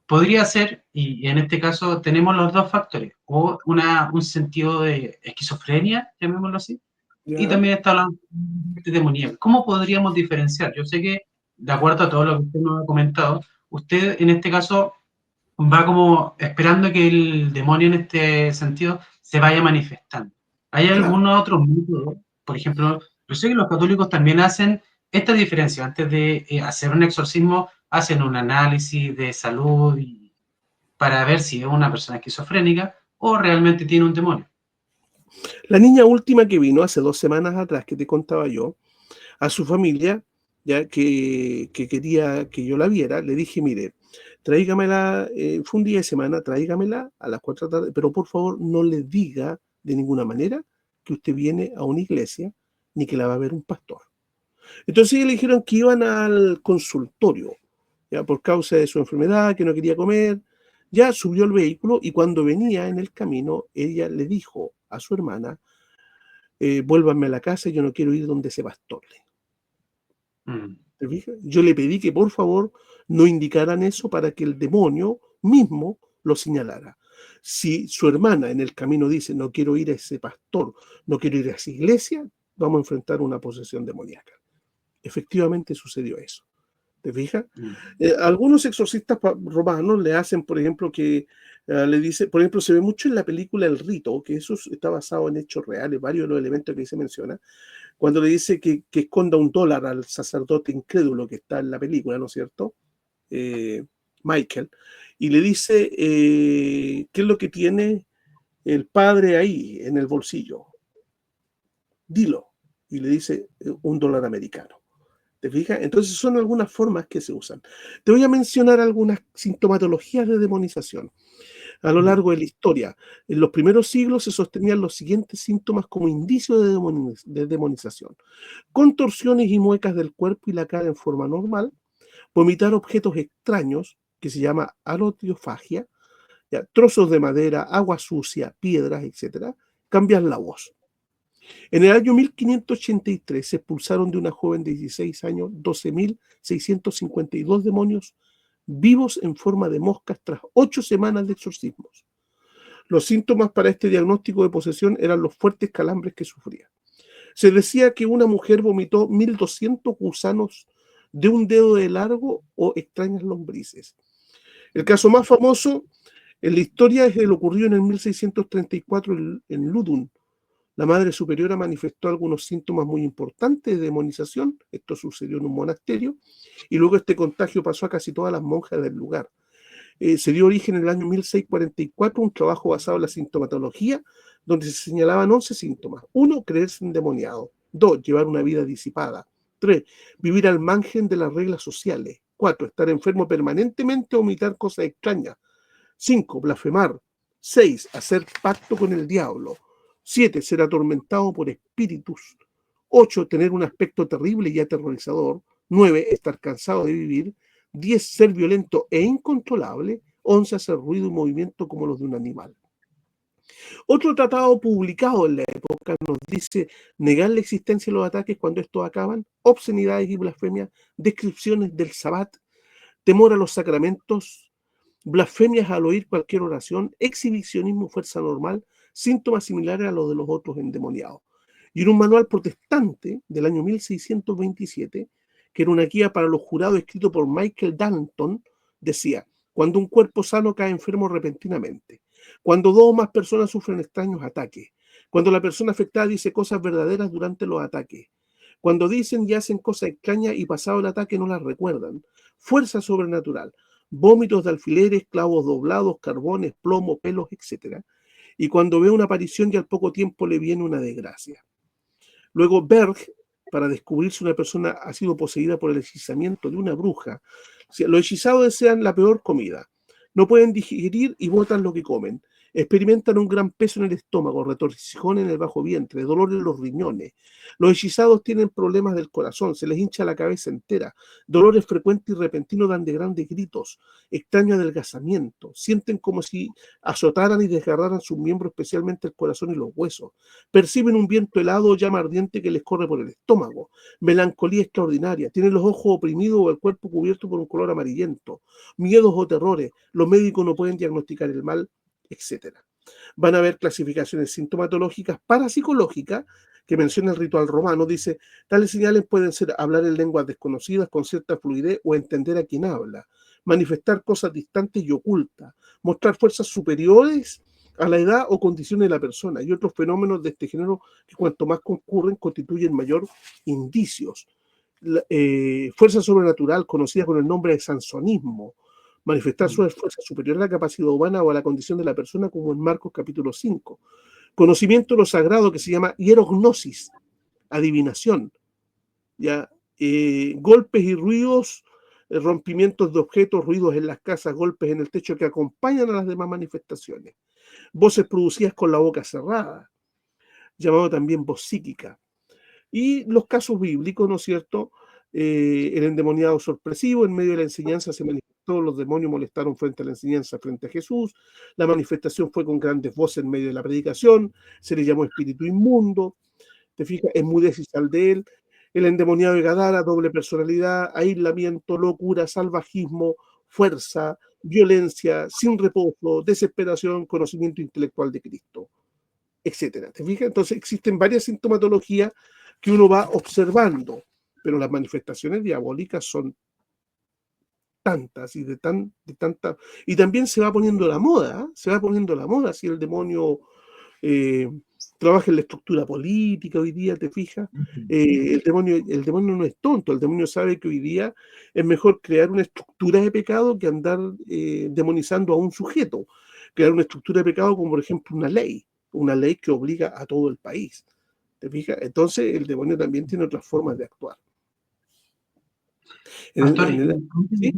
Podría ser, y en este caso tenemos los dos factores, o un sentido de esquizofrenia, llamémoslo así, y ¿Ya? también está hablando de demonía. ¿Cómo podríamos diferenciar? Yo sé que, de acuerdo a todo lo que usted nos ha comentado, usted en este caso va como esperando que el demonio en este sentido se vaya manifestando. ¿Hay Claro, algunos otros métodos? Por ejemplo, yo sé que los católicos también hacen esta diferencia. Antes de hacer un exorcismo, hacen un análisis de salud para ver si es una persona esquizofrénica o realmente tiene un demonio. la niña última que vino hace 2 semanas atrás, que te contaba yo, a su familia, ya que quería que yo la viera, le dije, mire, tráigamela, fue un día de semana, tráigamela a las 4 de la tarde, pero por favor no le diga de ninguna manera que usted viene a una iglesia ni que la va a ver un pastor. Entonces ellos le dijeron que iban al consultorio, ya por causa de su enfermedad, que no quería comer. Ya subió al vehículo y cuando venía en el camino, ella le dijo a su hermana, vuélvanme a la casa, yo no quiero ir donde ese pastor. Mm. ¿Te fijas? Yo le pedí que por favor no indicaran eso para que el demonio mismo lo señalara. Si su hermana en el camino dice, no quiero ir a ese pastor, no quiero ir a esa iglesia, vamos a enfrentar una posesión demoníaca. Efectivamente sucedió eso. ¿Te fijas? Mm. Algunos exorcistas romanos le hacen, por ejemplo, que le dice, por ejemplo, se ve mucho en la película El Rito, que eso está basado en hechos reales, varios de los elementos que se menciona, cuando le dice que esconda $1 al sacerdote incrédulo que está en la película, ¿no es cierto? Eh, Michael, y le dice, ¿qué es lo que tiene el padre ahí en el bolsillo? Dilo. Y le dice, $1 americano. ¿Te fijas? Entonces son algunas formas que se usan. Te voy a mencionar algunas sintomatologías de demonización. A lo largo de la historia, en los primeros siglos se sostenían los siguientes síntomas como indicios de demonización: contorsiones y muecas del cuerpo y la cara en forma normal, vomitar objetos extraños, que se llama alotiofagia, ya, trozos de madera, agua sucia, piedras, etc. Cambiar la voz. En el año 1583 se expulsaron de una joven de 16 años 12.652 demonios vivos en forma de moscas tras 8 semanas de exorcismos. Los síntomas para este diagnóstico de posesión eran los fuertes calambres que sufría. Se decía que una mujer vomitó 1200 gusanos de un dedo de largo o extrañas lombrices. El caso más famoso en la historia es el ocurrido en el 1634 en Ludun. La Madre Superiora manifestó algunos síntomas muy importantes de demonización. Esto sucedió en un monasterio. Y luego este contagio pasó a casi todas las monjas del lugar. Se dio origen en el año 1644 un trabajo basado en la sintomatología, donde se señalaban 11 síntomas. 1, creerse endemoniado. 2, llevar una vida disipada. 3, vivir al margen de las reglas sociales. 4, estar enfermo permanentemente o vomitar cosas extrañas. 5, blasfemar. 6, hacer pacto con el diablo. 7, ser atormentado por espíritus. 8, tener un aspecto terrible y aterrorizador. 9, estar cansado de vivir. 10, ser violento e incontrolable. 11, hacer ruido y movimiento como los de un animal. Otro tratado publicado en la época nos dice negar la existencia de los ataques cuando estos acaban, obscenidades y blasfemias, descripciones del sabbat, temor a los sacramentos, blasfemias al oír cualquier oración, exhibicionismo, fuerza normal, síntomas similares a los de los otros endemoniados. Y en un manual protestante del año 1627, que era una guía para los jurados escrito por Michael Danton, decía, cuando un cuerpo sano cae enfermo repentinamente, cuando 2 o más personas sufren extraños ataques, cuando la persona afectada dice cosas verdaderas durante los ataques, cuando dicen y hacen cosas extrañas y pasado el ataque no las recuerdan, fuerza sobrenatural, vómitos de alfileres, clavos doblados, carbones, plomo, pelos, etc. Y cuando ve una aparición y al poco tiempo le viene una desgracia. Luego Berg, para descubrir si una persona ha sido poseída por el hechizamiento de una bruja, los hechizados desean la peor comida, no pueden digerir y botan lo que comen, experimentan un gran peso en el estómago, retorcijón en el bajo vientre, dolor en los riñones. Los hechizados tienen problemas del corazón, se les hincha la cabeza entera, dolores frecuentes y repentinos dan de grandes gritos, extraño adelgazamiento, sienten como si azotaran y desgarraran sus miembros, especialmente el corazón y los huesos. Perciben un viento helado o llama ardiente que les corre por el estómago. Melancolía extraordinaria. Tienen los ojos oprimidos o el cuerpo cubierto por un color amarillento. Miedos o terrores. Los médicos no pueden diagnosticar el mal, etc. Van a haber clasificaciones sintomatológicas parapsicológicas que menciona el ritual romano. Dice, tales señales pueden ser hablar en lenguas desconocidas con cierta fluidez o entender a quien habla, manifestar cosas distantes y ocultas, mostrar fuerzas superiores a la edad o condición de la persona y otros fenómenos de este género que cuanto más concurren constituyen mayor indicios. Fuerza sobrenatural conocida con el nombre de sansonismo, manifestar su fuerza superior a la capacidad humana o a la condición de la persona, como en Marcos capítulo 5. Conocimiento de lo sagrado que se llama hierognosis, adivinación, ¿ya? Golpes y ruidos, rompimientos de objetos, ruidos en las casas, golpes en el techo que acompañan a las demás manifestaciones. Voces producidas con la boca cerrada, llamado también voz psíquica. Y los casos bíblicos, ¿no es cierto? El endemoniado sorpresivo, en medio de la enseñanza se manifestó, los demonios molestaron frente a la enseñanza, frente a Jesús, la manifestación fue con grandes voces en medio de la predicación, se le llamó espíritu inmundo, te fijas, enmudece y sal de él, el endemoniado de Gadara, doble personalidad, aislamiento, locura, salvajismo, fuerza, violencia, sin reposo, desesperación, conocimiento intelectual de Cristo, etcétera. ¿Te fijas? Entonces existen varias sintomatologías que uno va observando, pero las manifestaciones diabólicas son tantas y de tanta, y también se va poniendo la moda, ¿eh? Se va poniendo la moda si el demonio trabaja en la estructura política hoy día, ¿te fijas? El demonio no es tonto, el demonio sabe que hoy día es mejor crear una estructura de pecado que andar demonizando a un sujeto, crear una estructura de pecado como por ejemplo una ley que obliga a todo el país, ¿te fijas? Entonces el demonio también tiene otras formas de actuar. Pastor, ¿Sí?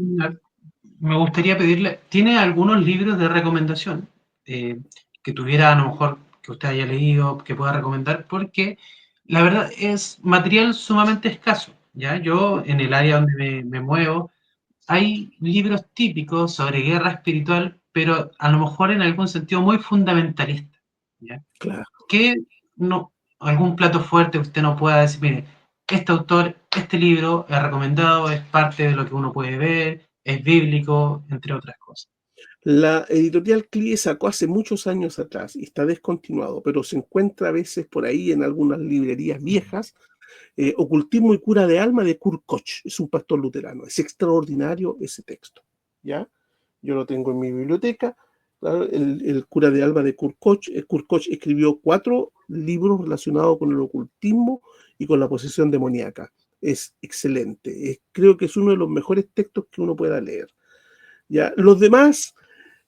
me gustaría pedirle, ¿tiene algunos libros de recomendación que tuviera a lo mejor que usted haya leído, que pueda recomendar? Porque la verdad es material sumamente escaso, ¿ya? Yo en el área donde me muevo, hay libros típicos sobre guerra espiritual, pero a lo mejor en algún sentido muy fundamentalista, ¿ya? Claro. Que no, algún plato fuerte que usted no pueda decir, mire, este autor, este libro es recomendado, es parte de lo que uno puede ver, es bíblico, entre otras cosas. La editorial CLIE sacó hace muchos años atrás y está descontinuado, pero se encuentra a veces por ahí en algunas librerías viejas, Ocultismo y cura de alma de Kurt Koch, es un pastor luterano. Es extraordinario ese texto, ¿ya? Yo lo tengo en mi biblioteca. Claro, el cura de alma de Kurt Koch. Kurt Koch escribió 4 libros relacionados con el ocultismo y con la posesión demoníaca. Es excelente. Creo que es uno de los mejores textos que uno pueda leer. ¿Ya? Los demás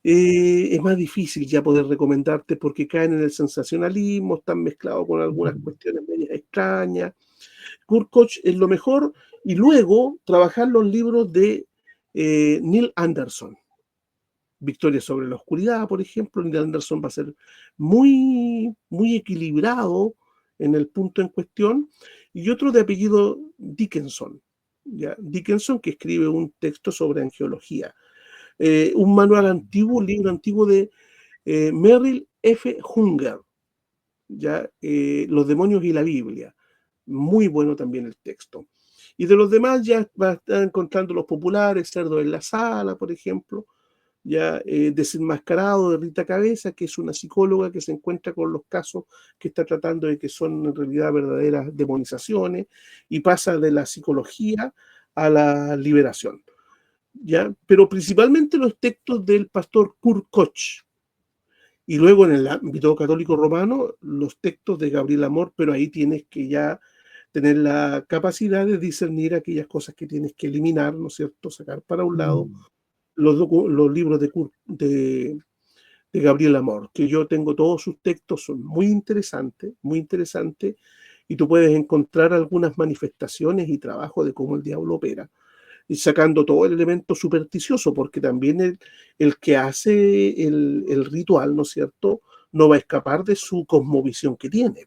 es más difícil ya poder recomendarte porque caen en el sensacionalismo, están mezclados con algunas cuestiones medias extrañas. Kurt Koch es lo mejor, y luego trabajar los libros de Neil Anderson. Victoria sobre la oscuridad, por ejemplo. Neil Anderson va a ser muy, muy equilibrado en el punto en cuestión. Y otro de apellido Dickinson, ¿ya? Dickinson, que escribe un texto sobre angiología. Un manual antiguo, un libro antiguo de Merrill F. Hunger, ¿ya? Los demonios y la Biblia. Muy bueno también el texto. Y de los demás ya va a estar encontrando los populares, Cerdo en la Sala, por ejemplo, ya Desenmascarado de Rita Cabeza, que es una psicóloga que se encuentra con los casos que está tratando de que son en realidad verdaderas demonizaciones, y pasa de la psicología a la liberación, ¿ya? Pero principalmente los textos del pastor Kurt Koch, y luego en el ámbito católico romano, los textos de Gabriel Amor, pero ahí tienes que ya tener la capacidad de discernir aquellas cosas que tienes que eliminar, ¿no es cierto? Sacar para un lado los libros de Gabriel Amor, que yo tengo todos sus textos, son muy interesantes, y tú puedes encontrar algunas manifestaciones y trabajos de cómo el diablo opera, y sacando todo el elemento supersticioso, porque también el que hace el ritual, ¿no es cierto?, no va a escapar de su cosmovisión que tiene.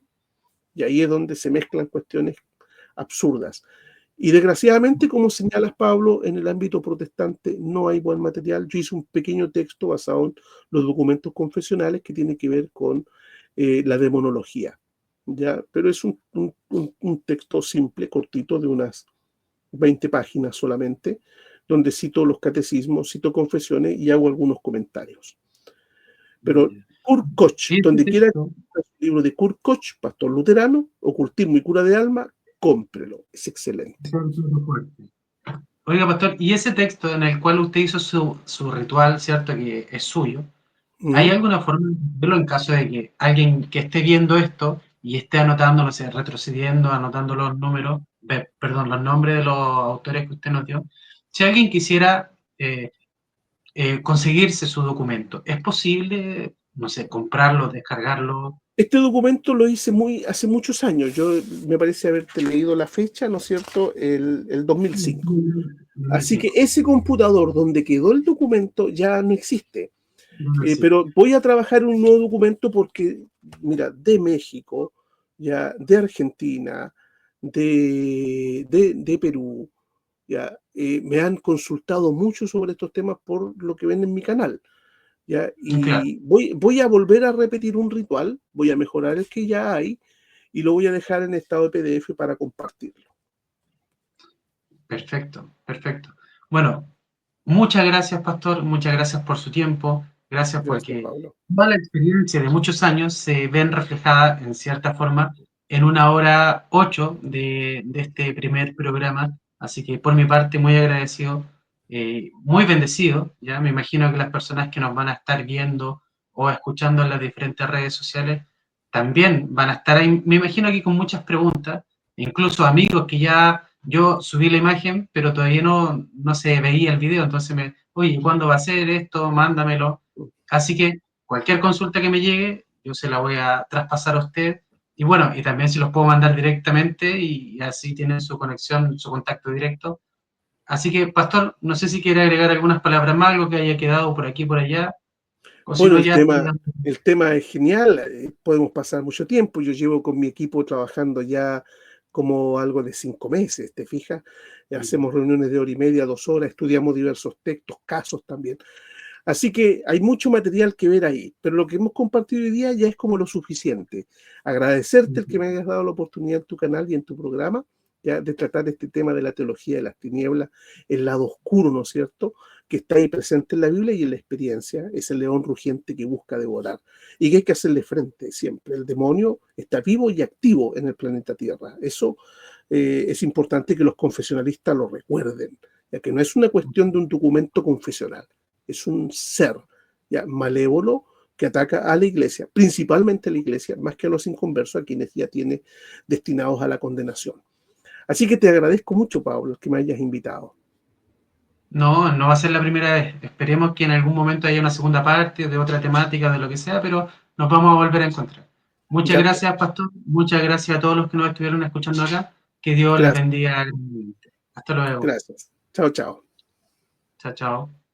Y ahí es donde se mezclan cuestiones absurdas. Y desgraciadamente, como señalas, Pablo, en el ámbito protestante no hay buen material. Yo hice un pequeño texto basado en los documentos confesionales que tiene que ver con la demonología, ¿ya? Pero es un texto simple, cortito, de unas 20 páginas solamente, donde cito los catecismos, cito confesiones y hago algunos comentarios. Pero Kurt Koch, Sí, donde quiera que perfecto. el libro de Kurt Koch, pastor luterano, Ocultismo y cura de alma, cómprelo, es excelente. Oiga, pastor, y ese texto en el cual usted hizo su ritual, ¿cierto? Que es suyo, ¿hay ¿Mm? alguna forma de verlo en caso de que alguien que esté viendo esto y esté anotando, no sé, retrocediendo, anotando los números, perdón, los nombres de los autores que usted nos dio? Si alguien quisiera conseguirse su documento, ¿es posible, no sé, comprarlo, descargarlo? Este documento lo hice hace muchos años. Yo me parece haberte leído la fecha, ¿no es cierto? El 2005. Así que ese computador donde quedó el documento ya no existe. Pero voy a trabajar un nuevo documento porque, mira, de México, ya, de Argentina, de Perú, ya, me han consultado mucho sobre estos temas por lo que ven en mi canal. ¿Ya? Claro, Y voy a volver a repetir un ritual, voy a mejorar el que ya hay y lo voy a dejar en estado de PDF para compartirlo. perfecto, perfecto. Bueno, muchas gracias, pastor, muchas gracias por su tiempo, gracias Gracias, porque Pablo. toda la experiencia de muchos años se ven reflejada en cierta forma en una hora 8 de este primer programa, así que por mi parte muy agradecido, muy bendecido, ya me imagino que las personas que nos van a estar viendo o escuchando en las diferentes redes sociales también van a estar ahí, me imagino que con muchas preguntas, incluso amigos que ya yo subí la imagen, pero todavía no se veía el video, entonces oye, ¿cuándo va a ser esto? Mándamelo. Así que cualquier consulta que me llegue, yo se la voy a traspasar a usted. Y bueno, y también se los puedo mandar directamente y así tienen su conexión, su contacto directo. Así que, Pastor, no sé si quiere agregar algunas palabras más, algo que haya quedado por aquí, por allá, o si Bueno, no, ya estaría. el tema es genial, podemos pasar mucho tiempo. Yo llevo con mi equipo trabajando ya como algo de 5 meses, ¿te fijas? Hacemos reuniones de hora y media, 2 horas, estudiamos diversos textos, casos también. Así que hay mucho material que ver ahí, pero lo que hemos compartido hoy día ya es como lo suficiente. Agradecerte el que me hayas dado la oportunidad en tu canal y en tu programa, ya, de tratar este tema de la teología de las tinieblas, el lado oscuro, ¿no es cierto?, que está ahí presente en la Biblia y en la experiencia, es el león rugiente que busca devorar y que hay que hacerle frente siempre. El demonio está vivo y activo en el planeta Tierra. Eso es importante que los confesionalistas lo recuerden, ya que no es una cuestión de un documento confesional, es un ser ya malévolo que ataca a la iglesia, principalmente a la iglesia, más que a los inconversos, a quienes ya tiene destinados a la condenación. Así que te agradezco mucho, Pablo, que me hayas invitado. No, no va a ser la primera vez. Esperemos que en algún momento haya una segunda parte de otra temática, de lo que sea, pero nos vamos a volver a encontrar. Muchas Ya, gracias, Pastor. Muchas gracias a todos los que nos estuvieron escuchando acá. Que Dios les gracias, bendiga grandemente. Hasta luego. gracias. Chao, chao. Chao, chao.